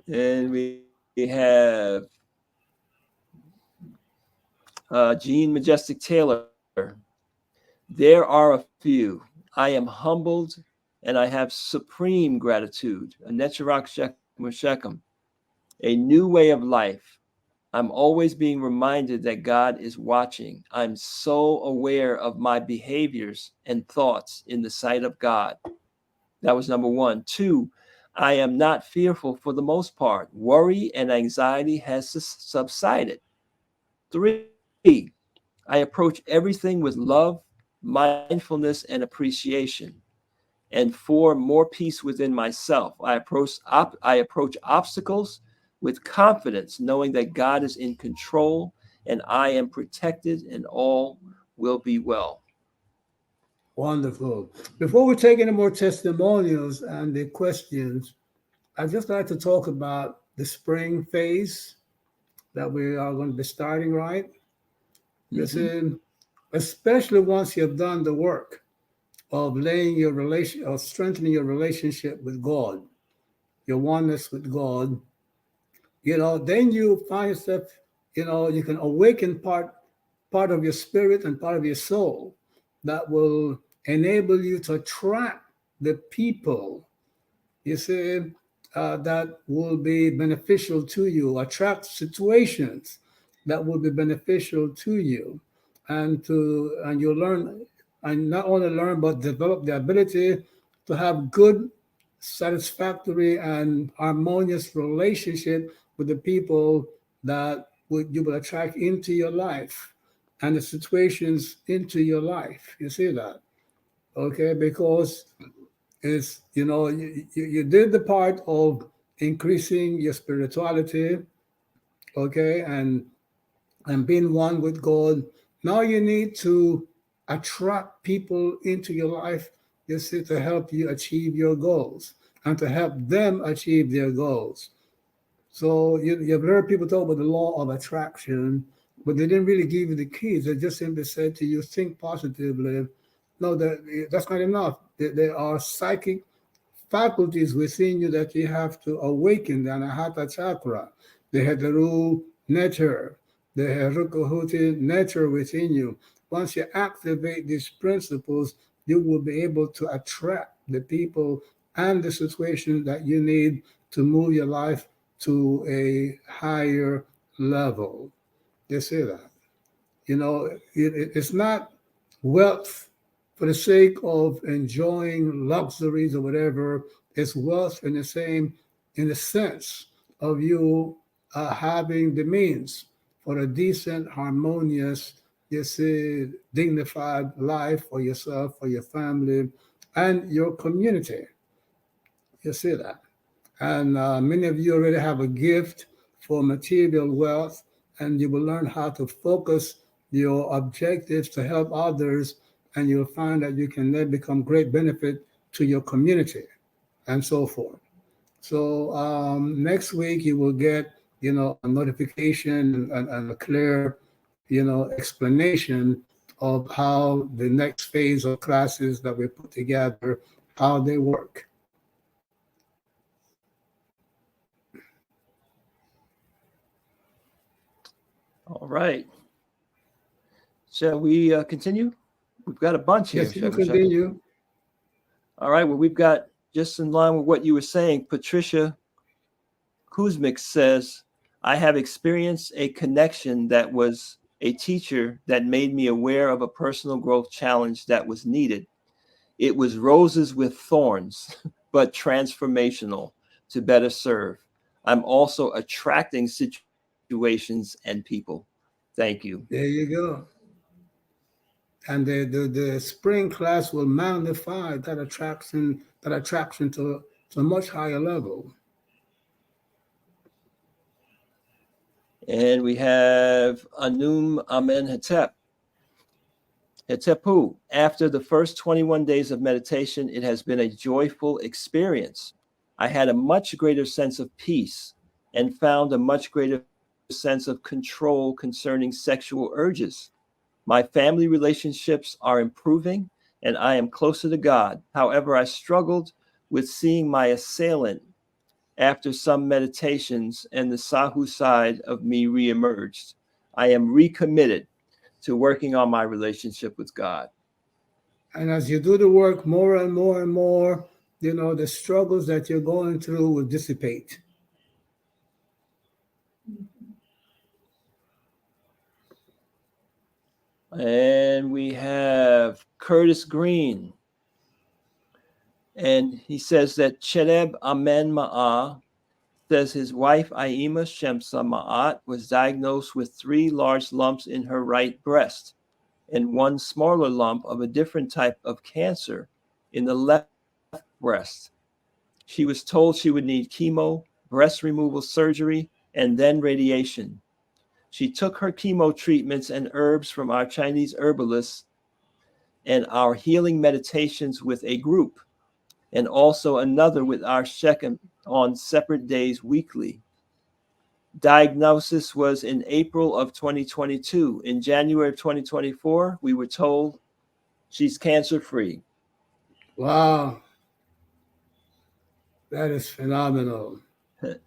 [SPEAKER 1] And we have Jean Majestic Taylor. There are a few. I am humbled and I have supreme gratitude. A Necharak Shekhem Ur Shekhem. A new way of life. I'm always being reminded that God is watching. I'm so aware of my behaviors and thoughts in the sight of God. That was number one. 2, I am not fearful for the most part. Worry and anxiety has subsided. 3, I approach everything with love, mindfulness, and appreciation. And 4, more peace within myself. I approach obstacles with confidence, knowing that God is in control and I am protected and all will be well.
[SPEAKER 2] Wonderful. Before we take any more testimonials and the questions, I'd just like to talk about the spring phase that we are going to be starting, right? Listen, especially once you've done the work of strengthening your relationship with God, your oneness with God, then you find yourself, you can awaken part of your spirit and part of your soul that will enable you to attract the people, you see, that will be beneficial to you, attract situations that will be beneficial to you, and you'll learn, and not only learn, but develop the ability to have good, satisfactory, and harmonious relationship with the people that you will attract into your life and the situations into your life. You see that? Okay, because it's, you did the part of increasing your spirituality, okay, and being one with God. Now you need to attract people into your life, you see, to help you achieve your goals and to help them achieve their goals. So you've heard people talk about the law of attraction, but they didn't really give you the keys. They just simply said to you, think positively. No, that's not enough. There are psychic faculties within you that you have to awaken, the Anahata chakra, the Heteru Neter, the Herukahuti Neter within you. Once you activate these principles, you will be able to attract the people and the situation that you need to move your life to a higher level. They say that. It's not wealth for the sake of enjoying luxuries or whatever. It's wealth in the sense of you having the means for a decent, harmonious, dignified life for yourself, for your family, and your community. You see that. And many of you already have a gift for material wealth, and you will learn how to focus your objectives to help others, and you'll find that you can then become great benefit to your community and so forth. So next week you will get, a notification and a clear, explanation of how the next phase of classes that we put together, how they work.
[SPEAKER 1] All right. Shall we continue? We've got a bunch here.
[SPEAKER 2] Yes, you continue.
[SPEAKER 1] All right. Well, we've got, just in line with what you were saying, Patricia Kuzmik says, I have experienced a connection that was a teacher that made me aware of a personal growth challenge that was needed. It was roses with thorns, but transformational to better serve. I'm also attracting situations and people. Thank you.
[SPEAKER 2] There you go. And the spring class will magnify that attraction to a much higher level.
[SPEAKER 1] And we have Un Nefer Amen Hetepu. After the first 21 days of meditation, it has been a joyful experience. I had a much greater sense of peace and found a much greater sense of control concerning sexual urges. My family relationships are improving and I am closer to God. However, I struggled with seeing my assailant after some meditations and the Sahu side of me reemerged. I am recommitted to working on my relationship with God.
[SPEAKER 2] And as you do the work more and more and more, the struggles that you're going through will dissipate.
[SPEAKER 1] And we have Curtis Green. And he says that Cheleb Amen Ma'ah says his wife Aima Shemsa Ma'at was diagnosed with 3 large lumps in her right breast and 1 smaller lump of a different type of cancer in the left breast. She was told she would need chemo, breast removal surgery, and then radiation. She took her chemo treatments and herbs from our Chinese herbalists and our healing meditations with a group, and also another with our Shekhem on separate days weekly. Diagnosis was in April of 2022. In January of 2024, we were told she's cancer-free.
[SPEAKER 2] Wow. That is phenomenal. That's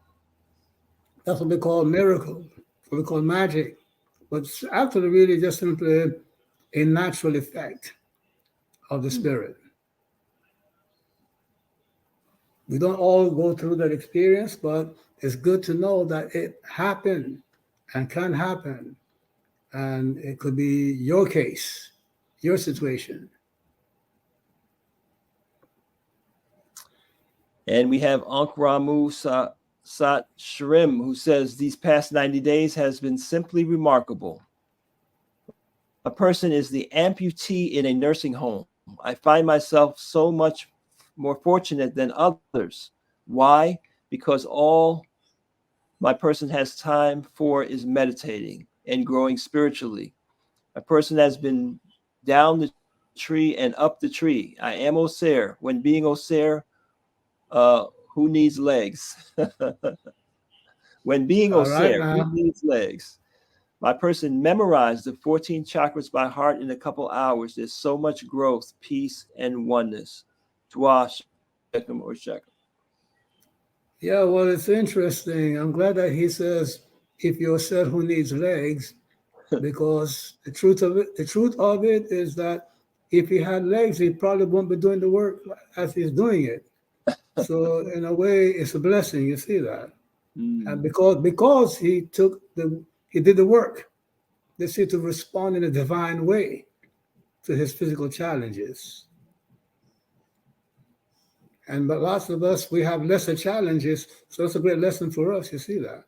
[SPEAKER 2] what we call miracle, what we call magic. But it's actually really just simply a natural effect of the spirit. We don't all go through that experience, but it's good to know that it happened and can happen. And it could be your case, your situation.
[SPEAKER 1] And we have Ankh Ramu Sat Shrim, who says these past 90 days has been simply remarkable. A person is the amputee in a nursing home. I find myself so much more fortunate than others. Why? Because all my person has time for is meditating and growing spiritually. A person has been down the tree and up the tree. I am Ausar. When being Ausar, who needs legs? When being Ausar, who needs legs? My person memorized the 14 chakras by heart in a couple hours. There's so much growth, peace, and oneness. Dwa Shekhem Ur Shekhem.
[SPEAKER 2] Yeah, well, it's interesting. I'm glad that he says, if you're said who needs legs, because the truth of it is that if he had legs, he probably won't be doing the work as he's doing it. So in a way, it's a blessing. You see that, and because he did the work, they see to respond in a divine way to his physical challenges. But lots of us, we have lesser challenges, so it's a great lesson for us. You see that.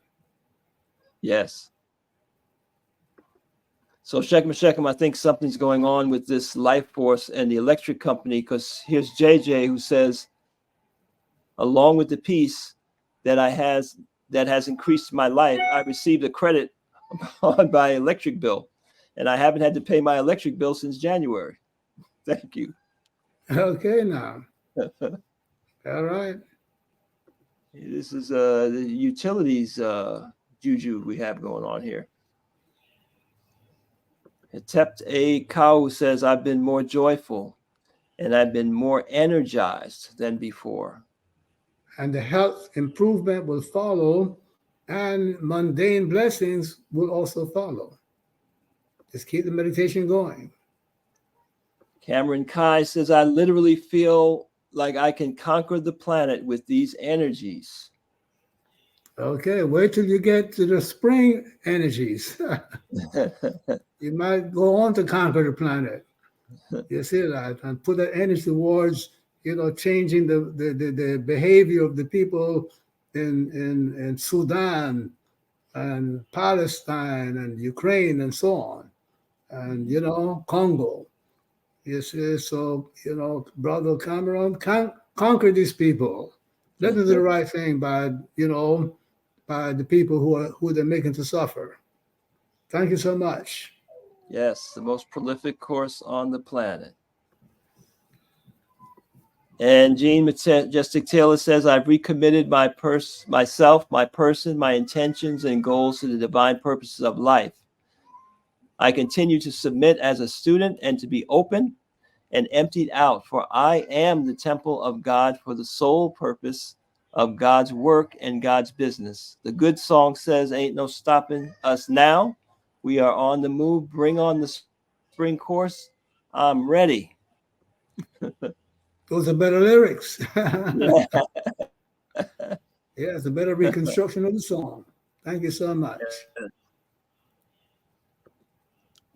[SPEAKER 1] Yes. So Shekhem, I think something's going on with this life force and the electric company, because here's JJ who says, along with the peace that has increased my life, I received a credit on my electric bill, and I haven't had to pay my electric bill since January. Thank you.
[SPEAKER 2] Okay, now. All right.
[SPEAKER 1] This is the utilities juju we have going on here. Tept A Cow says, I've been more joyful and I've been more energized than before.
[SPEAKER 2] And the health improvement will follow, and mundane blessings will also follow. Just keep the meditation going.
[SPEAKER 1] Cameron Kai says, I literally feel like I can conquer the planet with these energies.
[SPEAKER 2] Okay, wait till you get to the spring energies. You might go on to conquer the planet. You see that, and put that energy towards, changing the behavior of the people in Sudan and Palestine and Ukraine and so on, and Congo. You see, so Brother Cameron, conquer these people. Let them do the right thing by the people who they're making to suffer. Thank you so much.
[SPEAKER 1] Yes, the most prolific course on the planet. And Jean Majestic Taylor says, I've recommitted myself, my person, my intentions and goals to the divine purposes of life. I continue to submit as a student and to be open and emptied out, for I am the temple of God for the sole purpose of God's work and God's business. The good song says, ain't no stopping us now. We are on the move. Bring on the spring course. I'm ready.
[SPEAKER 2] Those are better lyrics.
[SPEAKER 1] Yeah.
[SPEAKER 2] Yeah, it's a better reconstruction of the song. Thank you so much.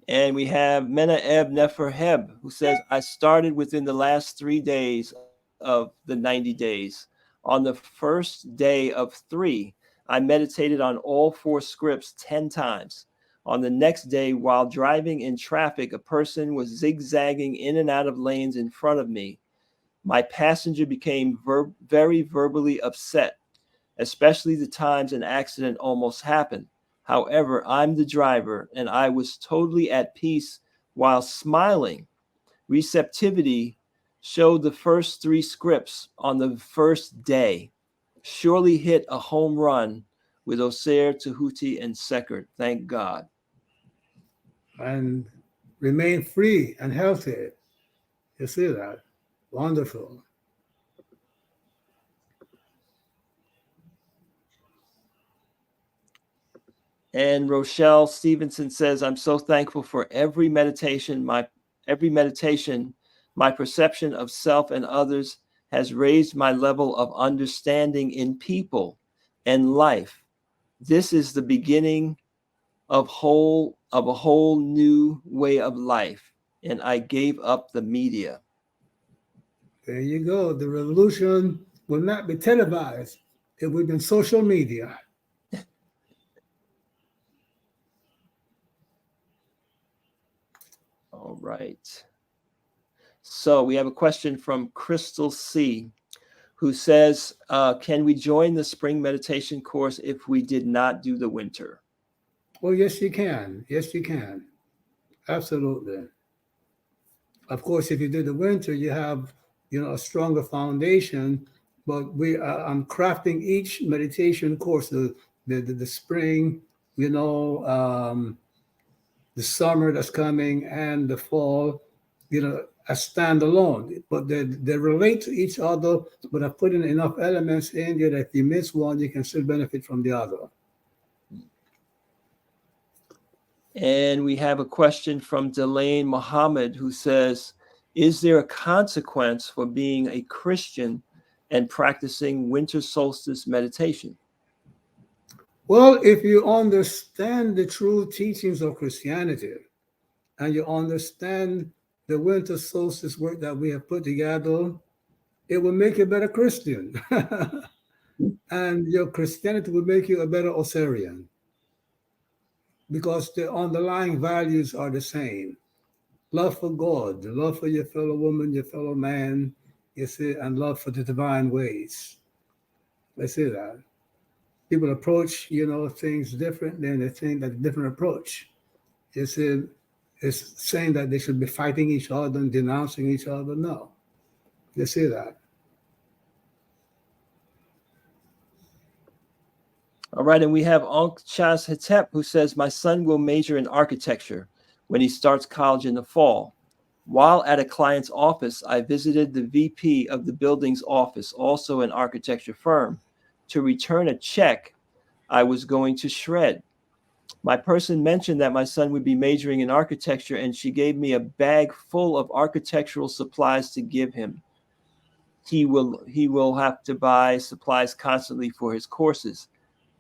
[SPEAKER 1] And we have Metu Neter Series, who says, I started within the last 3 days of the 90 days. On the first day of 3, I meditated on all 4 scripts 10 times. On the next day, while driving in traffic, a person was zigzagging in and out of lanes in front of me. My passenger became very verbally upset, especially the times an accident almost happened. However, I'm the driver, and I was totally at peace while smiling. Receptivity showed the first 3 scripts on the first day. Surely hit a home run with Ausar, Tahuti, and Sekert. Thank God.
[SPEAKER 2] And remain free and healthy. You see that? Wonderful.
[SPEAKER 1] And Rochelle Stevenson says, I'm so thankful for every meditation. My perception of self and others has raised my level of understanding in people and life. This is the beginning of a whole new way of life. And I gave up the media.
[SPEAKER 2] There you go. The revolution will not be televised. It will be in social media.
[SPEAKER 1] All right. So we have a question from Crystal C, who says, can we join the spring meditation course if we did not do the winter?
[SPEAKER 2] Well, yes, you can. Yes, you can. Absolutely. Of course, if you did the winter, you have, a stronger foundation. But I'm crafting each meditation course, the spring, the summer that's coming and the fall. as standalone, but they relate to each other, but I put in enough elements in there that if you miss one, you can still benefit from the other.
[SPEAKER 1] And we have a question from Delane Muhammad, who says, is there a consequence for being a Christian and practicing winter solstice meditation?
[SPEAKER 2] Well, if you understand the true teachings of Christianity and you understand the winter solstice work that we have put together, it will make you a better Christian. And your Christianity will make you a better Osirian, because the underlying values are the same. Love for God, love for your fellow woman, your fellow man, you see, and love for the divine ways. Let's see that. People approach, things different, then they think that a different approach. You see, it's saying that they should be fighting each other and denouncing each other. No. You see that.
[SPEAKER 1] All right, and we have Unc Chas Hetep, who says, my son will major in architecture when he starts college in the fall. While at a client's office, I visited the VP of the building's office, also an architecture firm, to return a check I was going to shred. My person mentioned that my son would be majoring in architecture, and she gave me a bag full of architectural supplies to give him. He will have to buy supplies constantly for his courses.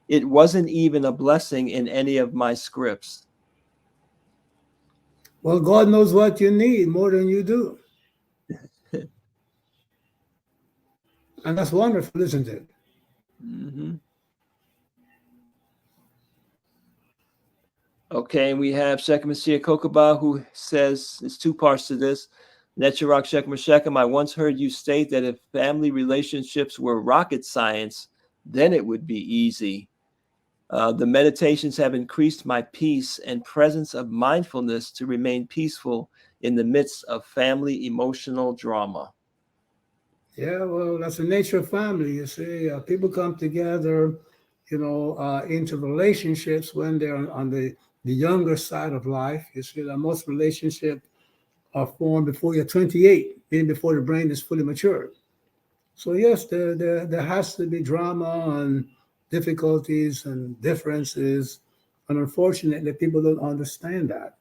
[SPEAKER 1] It wasn't even a blessing in any of my scripts.
[SPEAKER 2] Well, God knows what you need more than you do. And that's wonderful, isn't it?
[SPEAKER 1] Mm-hmm. Okay, and we have Shekhem Ur Kokaba, who says, there's two parts to this. Necharak Shekhem Ur Shekhem, I once heard you state that if family relationships were rocket science, then it would be easy. The meditations have increased my peace and presence of mindfulness to remain peaceful in the midst of family emotional drama.
[SPEAKER 2] Yeah, well, that's the nature of family. You see, people come together, into relationships when they're on the younger side of life. You see, that most relationships are formed before you're 28, meaning before the brain is fully mature. So yes, there has to be drama and difficulties and differences, and unfortunately, people don't understand that.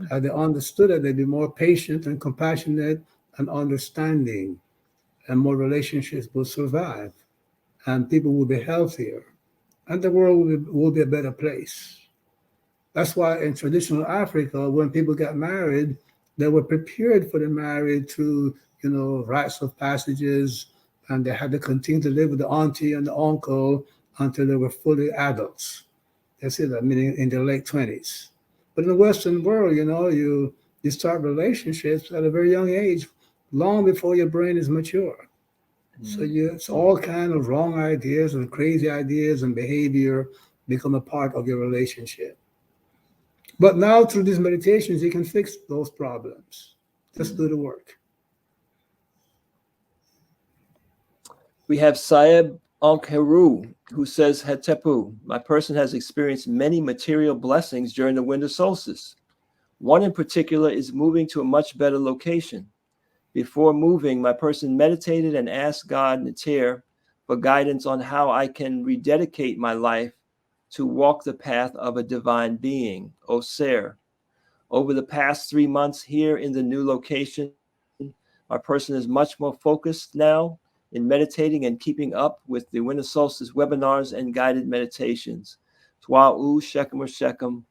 [SPEAKER 2] Had they understood it, they'd be more patient and compassionate and understanding, and more relationships will survive, and people will be healthier, and the world will be a better place. That's why in traditional Africa, when people got married, they were prepared for the marriage through, rites of passages, and they had to continue to live with the auntie and the uncle until they were fully adults. That's it, meaning in their late 20s. But in the Western world, you start relationships at a very young age, long before your brain is mature. So it's all kind of wrong ideas and crazy ideas and behavior become a part of your relationship. But now through these meditations, you can fix those problems. Just do the work.
[SPEAKER 1] We have Saeb Ankheru, who says, Hetepu, my person has experienced many material blessings during the winter solstice. One in particular is moving to a much better location. Before moving, my person meditated and asked God Neter for guidance on how I can rededicate my life to walk the path of a divine being, Oser. Over the past 3 months here in the new location, my person is much more focused now in meditating and keeping up with the winter solstice webinars and guided meditations. Twa'u Shekhem Ur Shekhem,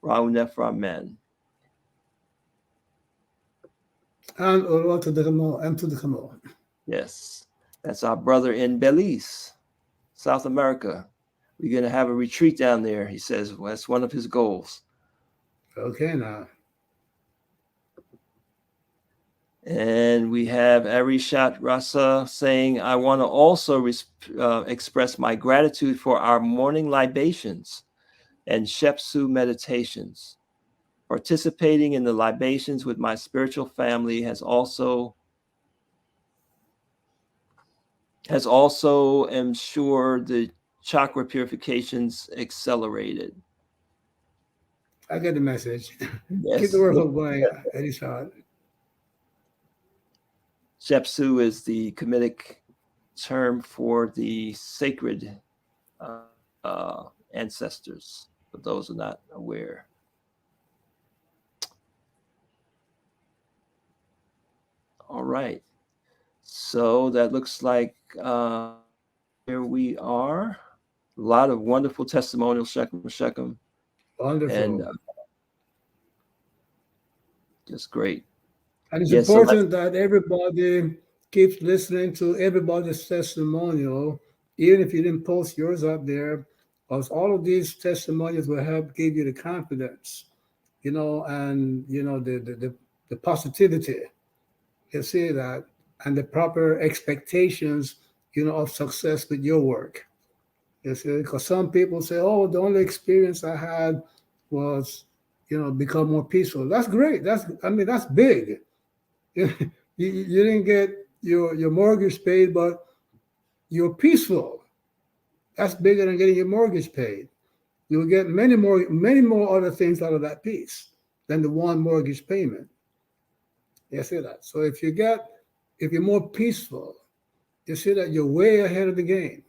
[SPEAKER 1] Un Nefer Amen.
[SPEAKER 2] And or to the Kamo, and to the Kamo.
[SPEAKER 1] Yes, that's our brother in Belize, South America. We're going to have a retreat down there, he says. Well, that's one of his goals.
[SPEAKER 2] Okay, now.
[SPEAKER 1] And we have Arishat Rasa saying, I want to also express my gratitude for our morning libations and Shepsu meditations. Participating in the libations with my spiritual family has also ensured the chakra purifications accelerated.
[SPEAKER 2] I get the message.
[SPEAKER 1] Yes.
[SPEAKER 2] Keep the work of going, Eddie Shot.
[SPEAKER 1] Shepsu is the Kamitic term for the sacred ancestors, for those who are not aware. All right. So that looks like here we are. A lot of wonderful testimonials, Shekhem Ur Shekhem, and
[SPEAKER 2] Wonderful.
[SPEAKER 1] just great.
[SPEAKER 2] And it's
[SPEAKER 1] Yeah, so let's,
[SPEAKER 2] important that everybody keeps listening to everybody's testimonial, even if you didn't post yours up there, because all of these testimonials will help give you the confidence, and the positivity. You see that, and the proper expectations, of success with your work. You see, because some people say, "Oh, the only experience I had was, become more peaceful." That's great. That's big. You didn't get your mortgage paid, but you're peaceful. That's bigger than getting your mortgage paid. You'll get many more other things out of that peace than the one mortgage payment. You see that? So if you're more peaceful, you see that you're way ahead of the game.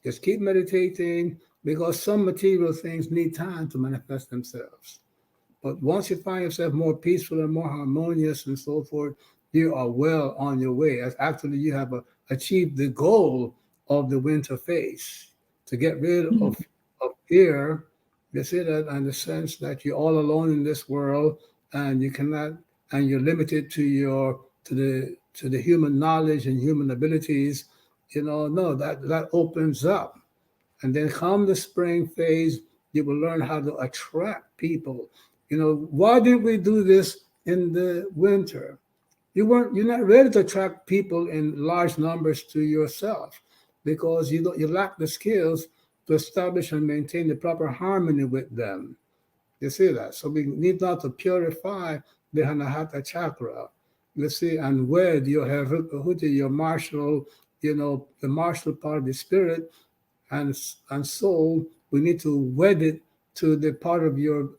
[SPEAKER 2] Just keep meditating because some material things need time to manifest themselves. But once you find yourself more peaceful and more harmonious and so forth, you are well on your way. As actually you have achieved the goal of the winter phase to get rid of fear. You see that in the sense that you're all alone in this world and you cannot and you're limited to the human knowledge and human abilities. No, that opens up. And then come the spring phase, you will learn how to attract people. Why didn't we do this in the winter? You're not ready to attract people in large numbers to yourself because you lack the skills to establish and maintain the proper harmony with them. You see that? So we need not to purify the Anahata chakra. You see, and wed your Haruka, your martial, the martial part of the spirit and soul. We need to wed it to the part of your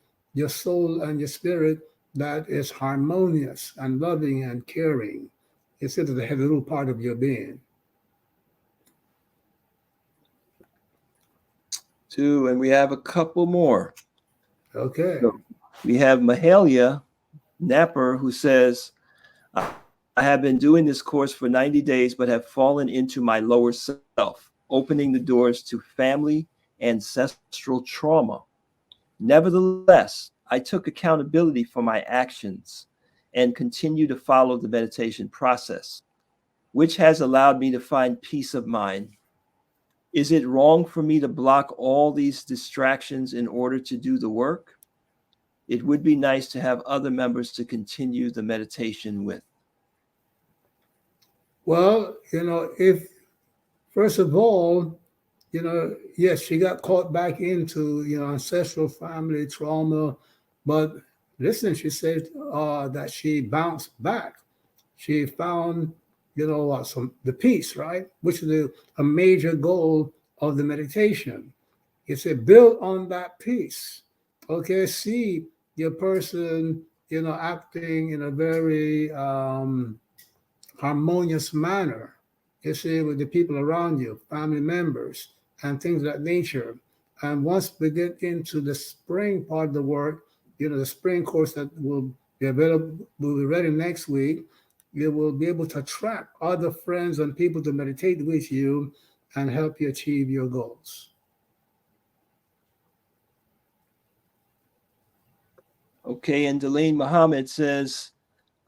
[SPEAKER 2] soul and your spirit that is harmonious and loving and caring. It's into the heavenly part of your being.
[SPEAKER 1] two, and we have a couple more.
[SPEAKER 2] Okay.
[SPEAKER 1] So we have Mahalia Napper who says, I have been doing this course for 90 days, but have fallen into my lower self, opening the doors to family ancestral trauma. Nevertheless, I took accountability for my actions and continue to follow the meditation process, which has allowed me to find peace of mind. Is it wrong for me to block all these distractions in order to do the work? It would be nice to have other members to continue the meditation with.
[SPEAKER 2] Well, if first of all, yes, she got caught back into, ancestral family trauma, but listen, she said that she bounced back. She found, some the peace, right, which is a major goal of the meditation. It's a build on that peace. Okay, see your person, acting in a very harmonious manner. You see, with the people around you, family members, and things of that nature. And once we get into the spring part of the work, the spring course that will be available, will be ready next week, you will be able to attract other friends and people to meditate with you and help you achieve your goals.
[SPEAKER 1] Okay, and Delane Muhammad says,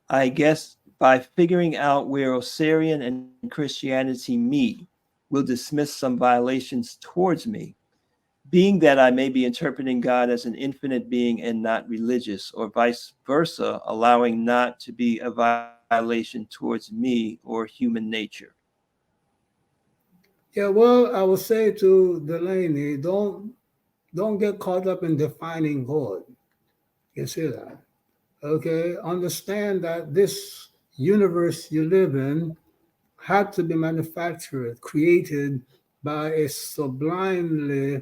[SPEAKER 1] I guess by figuring out where Osirian and Christianity meet, will dismiss some violations towards me, being that I may be interpreting God as an infinite being and not religious, or vice versa, allowing not to be a violation towards me or human nature.
[SPEAKER 2] Yeah, well, I would say to Delaney, don't get caught up in defining God. You see that? Okay, understand that this universe you live in had to be manufactured, created by a sublimely,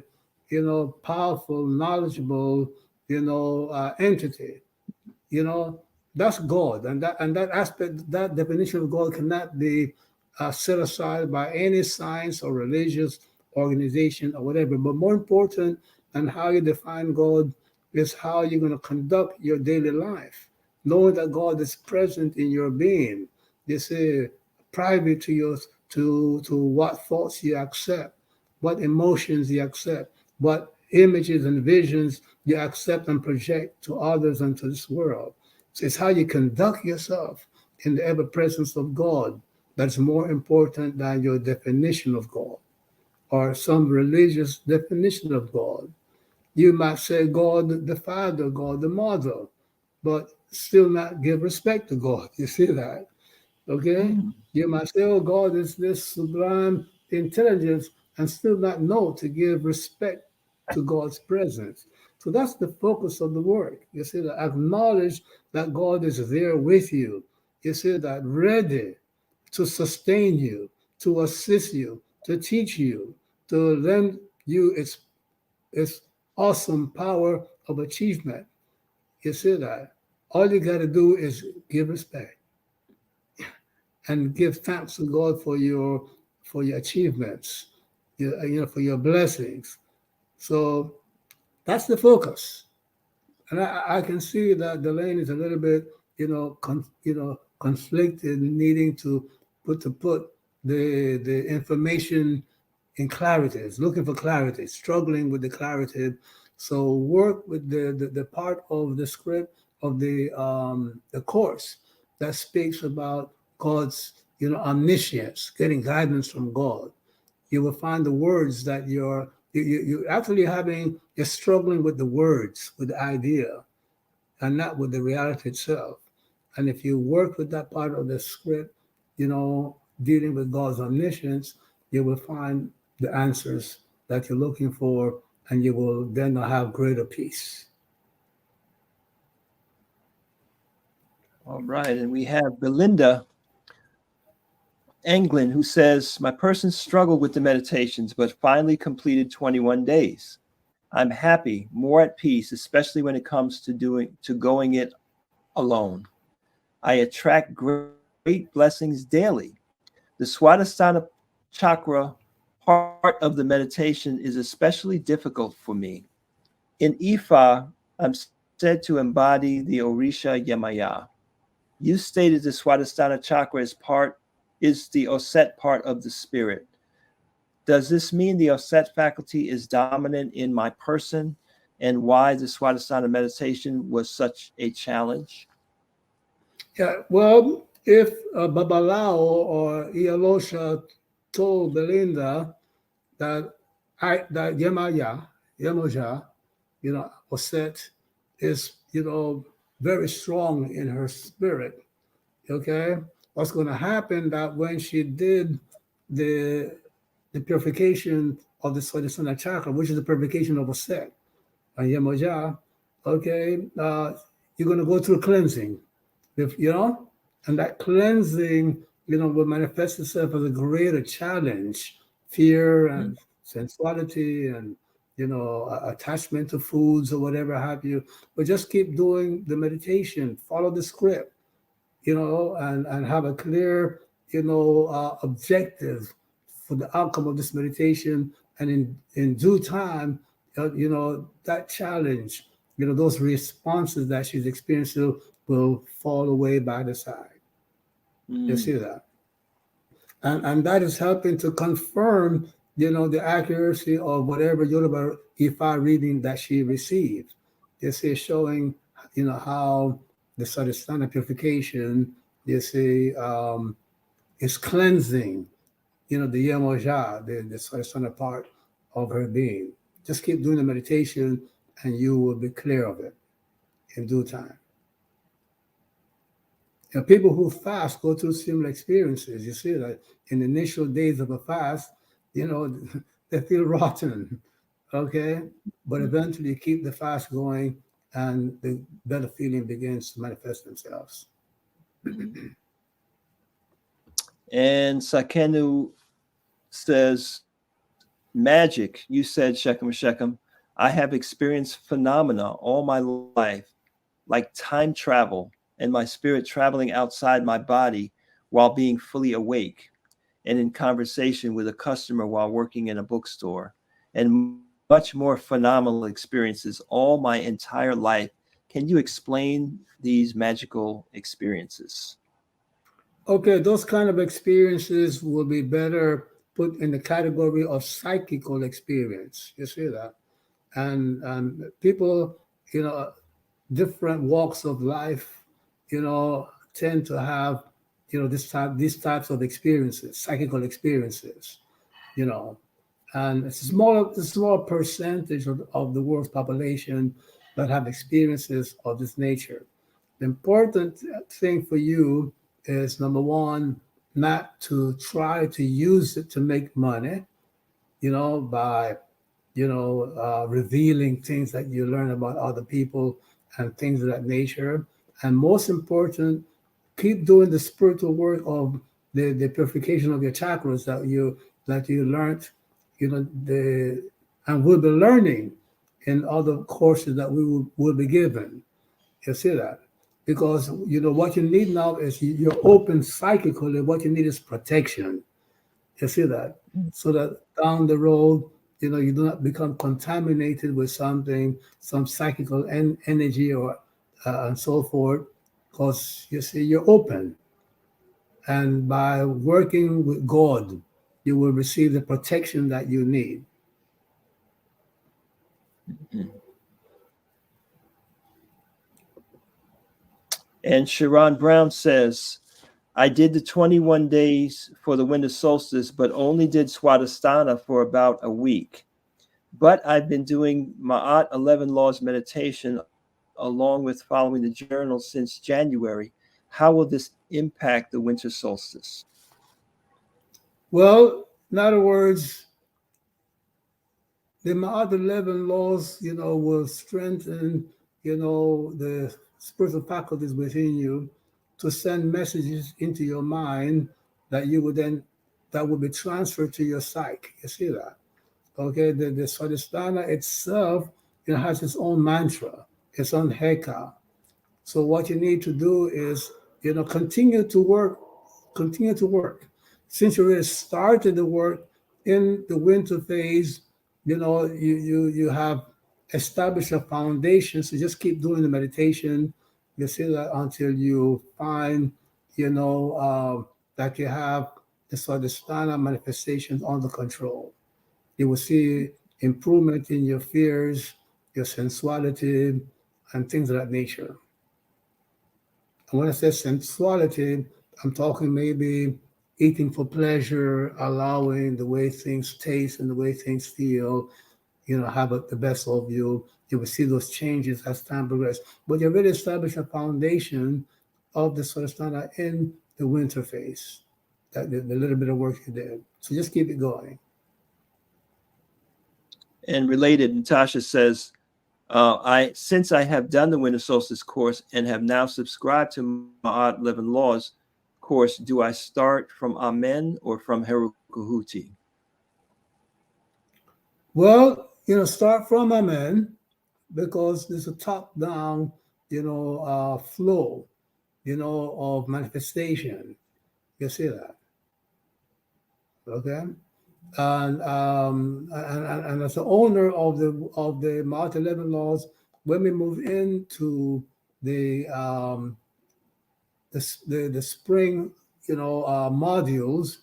[SPEAKER 2] powerful, knowledgeable, entity. That's God, and that aspect, that definition of God cannot be set aside by any science or religious organization or whatever. But more important than how you define God is how you're going to conduct your daily life, knowing that God is present in your being. This is private to your to what thoughts you accept, what emotions you accept, what images and visions you accept and project to others and to this world. So it's how you conduct yourself in the ever presence of God that's more important than your definition of God or some religious definition of God. You might say God the Father, God the Mother, but still not give respect to God. You see that? Okay?
[SPEAKER 1] Mm.
[SPEAKER 2] You might say, oh, God is this sublime intelligence, and still not know to give respect to God's presence. So that's the focus of the work. You see, that acknowledge that God is there with you. You see, that ready to sustain you, to assist you, to teach you, to lend you its awesome power of achievement. You see that? All you got to do is give respect and give thanks to God for your achievements, for your blessings. So that's the focus. And I can see that Delane is a little bit, conflicted, needing to put the information in clarity, is looking for clarity, struggling with the clarity. So work with the part of the script of the course that speaks about God's omniscience, getting guidance from God. You will find the words that you're actually you're struggling with the words, with the idea, and not with the reality itself. And if you work with that part of the script, dealing with God's omniscience, you will find the answers that you're looking for, and you will then have greater peace.
[SPEAKER 1] All right. And we have Belinda Anglin, who says, my person struggled with the meditations, but finally completed 21 days. I'm happy, more at peace, especially when it comes to going it alone. I attract great blessings daily. The Swadhisthana chakra part of the meditation is especially difficult for me. In Ifa, I'm said to embody the Orisha Yemaya. You stated the Swadhisthana chakra is the Auset part of the spirit. Does this mean the Auset faculty is dominant in my person, and why the Swadhisthana meditation was such a challenge?
[SPEAKER 2] Yeah, well, if Babalao or Ialosha told Belinda that that Yemoja, Osset is, very strong in her spirit. Okay, what's going to happen that when she did the the purification of the Swadhisthana chakra, which is the purification of Osset and Yemoja, okay, you're going to go through cleansing, and that cleansing, will manifest itself as a greater challenge, fear and sensuality and, attachment to foods or whatever have you. But just keep doing the meditation, follow the script, and have a clear, objective for the outcome of this meditation. And in due time, that challenge, those responses that she's experiencing will fall away by the side. You see that? And that is helping to confirm, the accuracy of whatever Yoruba Ifa reading that she received. You see, showing, how the Sadhisthana purification, you see, is cleansing, the Yemoja, the Sadhisthana part of her being. Just keep doing the meditation and you will be clear of it in due time. People who fast go through similar experiences. You see that in the initial days of a fast, they feel rotten, okay? But eventually you keep the fast going and the better feeling begins to manifest themselves.
[SPEAKER 1] And Sakenu says, magic, you said, Shekhem Ur Shekhem. I have experienced phenomena all my life, like time travel and my spirit traveling outside my body while being fully awake, and in conversation with a customer while working in a bookstore, and much more phenomenal experiences all my entire life. Can you explain these magical experiences?
[SPEAKER 2] Okay, those kind of experiences will be better put in the category of psychical experience. You see that? And people, different walks of life, tend to have, these types of experiences, psychical experiences, you know, and it's a small percentage of the world's population that have experiences of this nature. The important thing for you is number one, not to try to use it to make money, by revealing things that you learn about other people and things of that nature. And most important, keep doing the spiritual work of the purification of your chakras that you learned, and will be learning in other courses that we will be given. You see that? Because what you need now is you're open psychically. What you need is protection. You see that? So that down the road, you do not become contaminated with something, some psychical energy or and so forth, because you see, you're open. And by working with God, you will receive the protection that you need.
[SPEAKER 1] And Sharon Brown says, I did the 21 days for the winter solstice, but only did Swadhisthana for about a week. But I've been doing Ma'at 11 Laws meditation along with following the journal since January. How will this impact the winter solstice?
[SPEAKER 2] Well, in other words, the Ma'at 11 laws, will strengthen, the spiritual faculties within you to send messages into your mind that will be transferred to your psyche. You see that? Okay, the Swadhisthana itself, has its own mantra, its own heka. So what you need to do is, continue to work, continue to work. Since you already started the work in the winter phase, you have established a foundation. So just keep doing the meditation. You see that until you find, that you have the Swadhisthana manifestations under control. You will see improvement in your fears, your sensuality, and things of that nature. And when I say sensuality, I'm talking maybe eating for pleasure, allowing the way things taste and the way things feel, have the best of you. You will see those changes as time progresses. But you already established a foundation of the Swadhisthana in the winter phase, that the little bit of work you did. So just keep it going.
[SPEAKER 1] And related, Natasha says, since I have done the winter solstice course and have now subscribed to Ma'at 11 Laws course, do I start from Amen or from Herukahuti?
[SPEAKER 2] Well, start from Amen, because there's a top-down, flow, of manifestation. You see that, okay? And as the owner of the Mount 11 laws, when we move into the the spring, modules,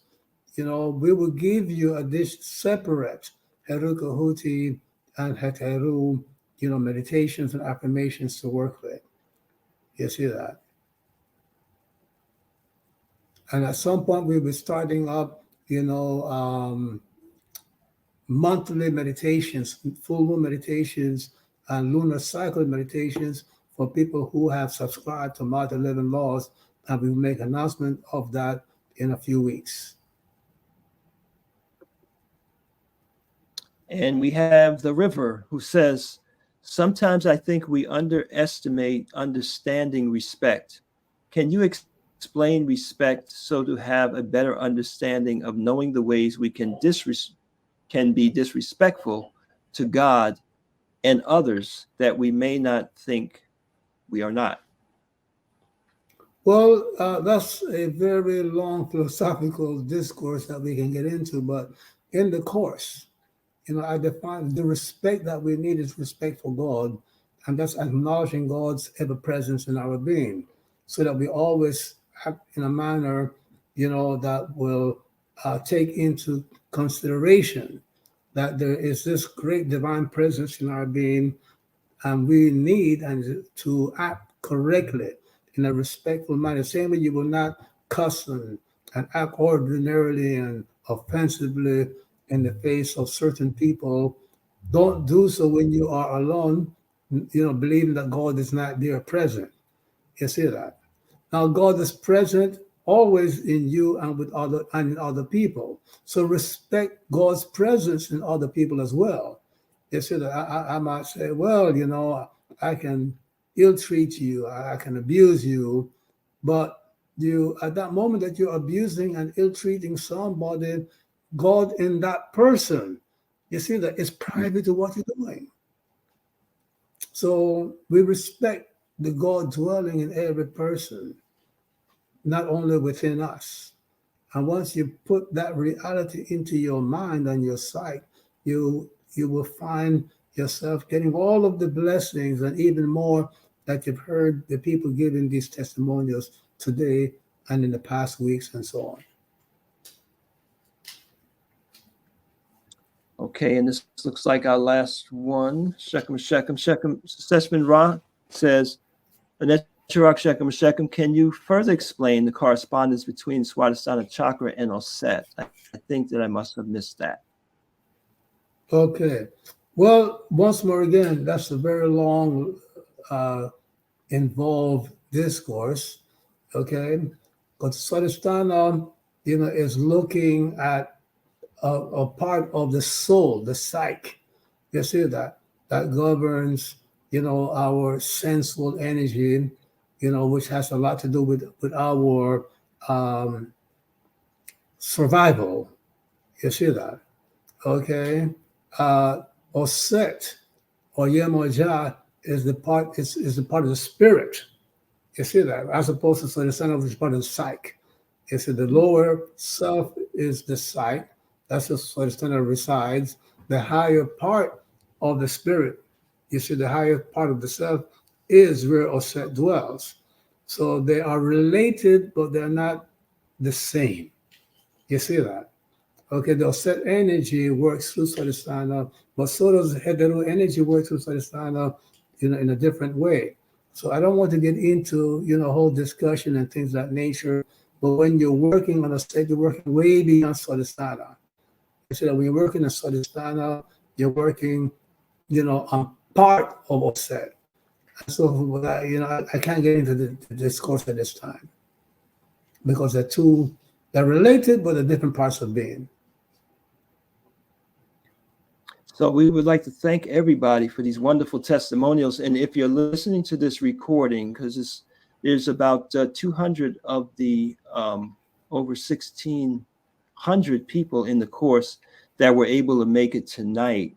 [SPEAKER 2] we will give you a dish separate Herukahuti and Heteru, meditations and affirmations to work with. You see that? And at some point, we'll be starting up, monthly meditations, full moon meditations, and lunar cycle meditations for people who have subscribed to Mount 11 Laws. And we'll make announcement of that in a few weeks.
[SPEAKER 1] And we have the river who says, sometimes I think we underestimate understanding respect. Can you explain respect so to have a better understanding of knowing the ways we can be disrespectful to God and others that we may not think we are not?
[SPEAKER 2] Well, that's a very long philosophical discourse that we can get into, but in the course, I define the respect that we need is respect for God, and that's acknowledging God's ever presence in our being, so that we always act in a manner, that will take into consideration that there is this great divine presence in our being, and we need and to act correctly in a respectful manner. Same way you will not cuss and act ordinarily and offensively in the face of certain people. Don't do so when you are alone, believing that God is not there present. You see that? Now God is present always in you and with other people. So respect God's presence in other people as well. You see that I might say, well, I can ill treat you, I can abuse you, but you at that moment that you're abusing and ill treating somebody, God in that person, you see that it's private to what you're doing. So we respect the God dwelling in every person, not only within us. And once you put that reality into your mind and your sight, you will find yourself getting all of the blessings and even more that you've heard the people giving these testimonials today and in the past weeks and so on.
[SPEAKER 1] Okay, and this looks like our last one. Shekhem Ur Shekhem Seshman Ra says, Un Nefer Shekhem Ur Shekhem, can you further explain the correspondence between Swadhisthana chakra and Auset? I think that I must have missed that.
[SPEAKER 2] Okay. Well, once more again, that's a very long, involved discourse. Okay. But Swadhisthana, is looking at a part of the soul, the psyche. You see that governs, our sensual energy, which has a lot to do with our survival. You see that, okay? Auset or Yemoja is the part is the part of the spirit. You see that, as opposed to the center, which is part of the psyche. You see, the lower self is the psyche. That's just where the center resides. The higher part of the spirit, you see, the higher part of the self is where Auset dwells. So they are related, but they're not the same. You see that? Okay, the Auset energy works through Swadhisthana, but so does the hetero energy work through Swadhisthana, in a different way. So I don't want to get into, whole discussion and things of that nature. But when you're working on a state, you're working way beyond Swadhisthana. You see that when you're working in Swadhisthana, you're working, on part of Auset. So, I can't get into the discourse at this time because they're related, but they're different parts of being.
[SPEAKER 1] So we would like to thank everybody for these wonderful testimonials. And if you're listening to this recording, because there's about 200 of the over 1,600 people in the course that were able to make it tonight.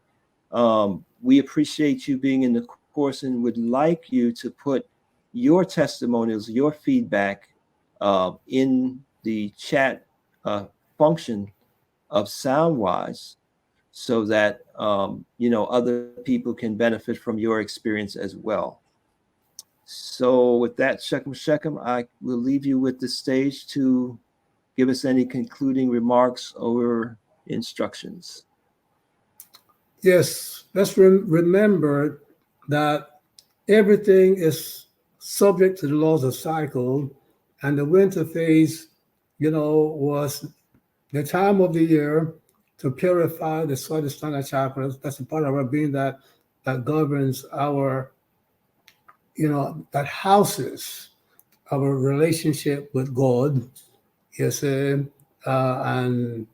[SPEAKER 1] We appreciate you being in the course and would like you to put your testimonials, your feedback in the chat function of Soundwise, so that other people can benefit from your experience as well. So with that, Shekhem Shekhem, I will leave you with the stage to give us any concluding remarks or instructions.
[SPEAKER 2] Yes, let's remember that everything is subject to the laws of cycle, and the winter phase, was the time of the year to purify the Swadhisthana chakras. That's a part of our being that governs our, that houses our relationship with God. Yes, and in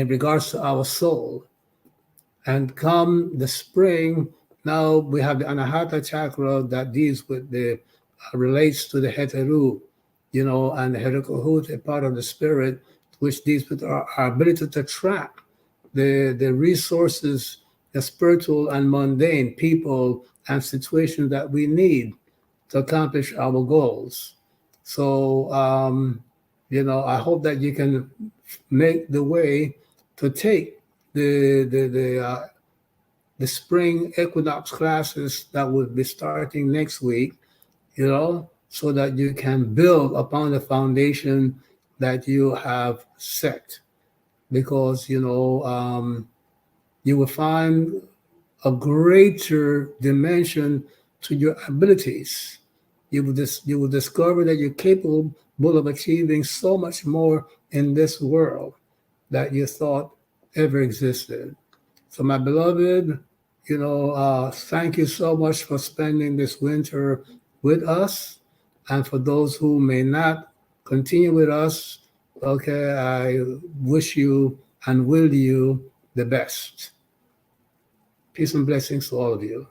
[SPEAKER 2] regards to our soul. And come the spring, now we have the Anahata chakra that deals with relates to the Heteru, and the Heterokohut, a part of the spirit, which deals with our ability to track the resources, the spiritual and mundane people and situations that we need to accomplish our goals. So, I hope that you can make the way to take the spring equinox classes that will be starting next week, so that you can build upon the foundation that you have set. Because, you will find a greater dimension to your abilities. You will discover that you're capable of achieving so much more in this world that you thought ever existed. So, my beloved, thank you so much for spending this winter with us. And for those who may not continue with us, okay, I wish you and will you the best. Peace and blessings to all of you.